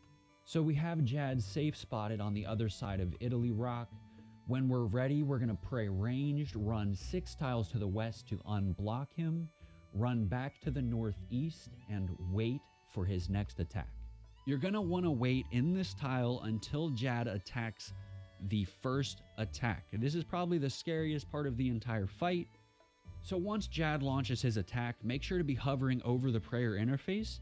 So we have Jad safe spotted on the other side of Italy Rock. When we're ready, we're going to pray ranged, run 6 tiles to the west to unblock him, run back to the northeast, and wait for his next attack. You're going to want to wait in this tile until Jad attacks the first attack. And this is probably the scariest part of the entire fight. So once Jad launches his attack, make sure to be hovering over the prayer interface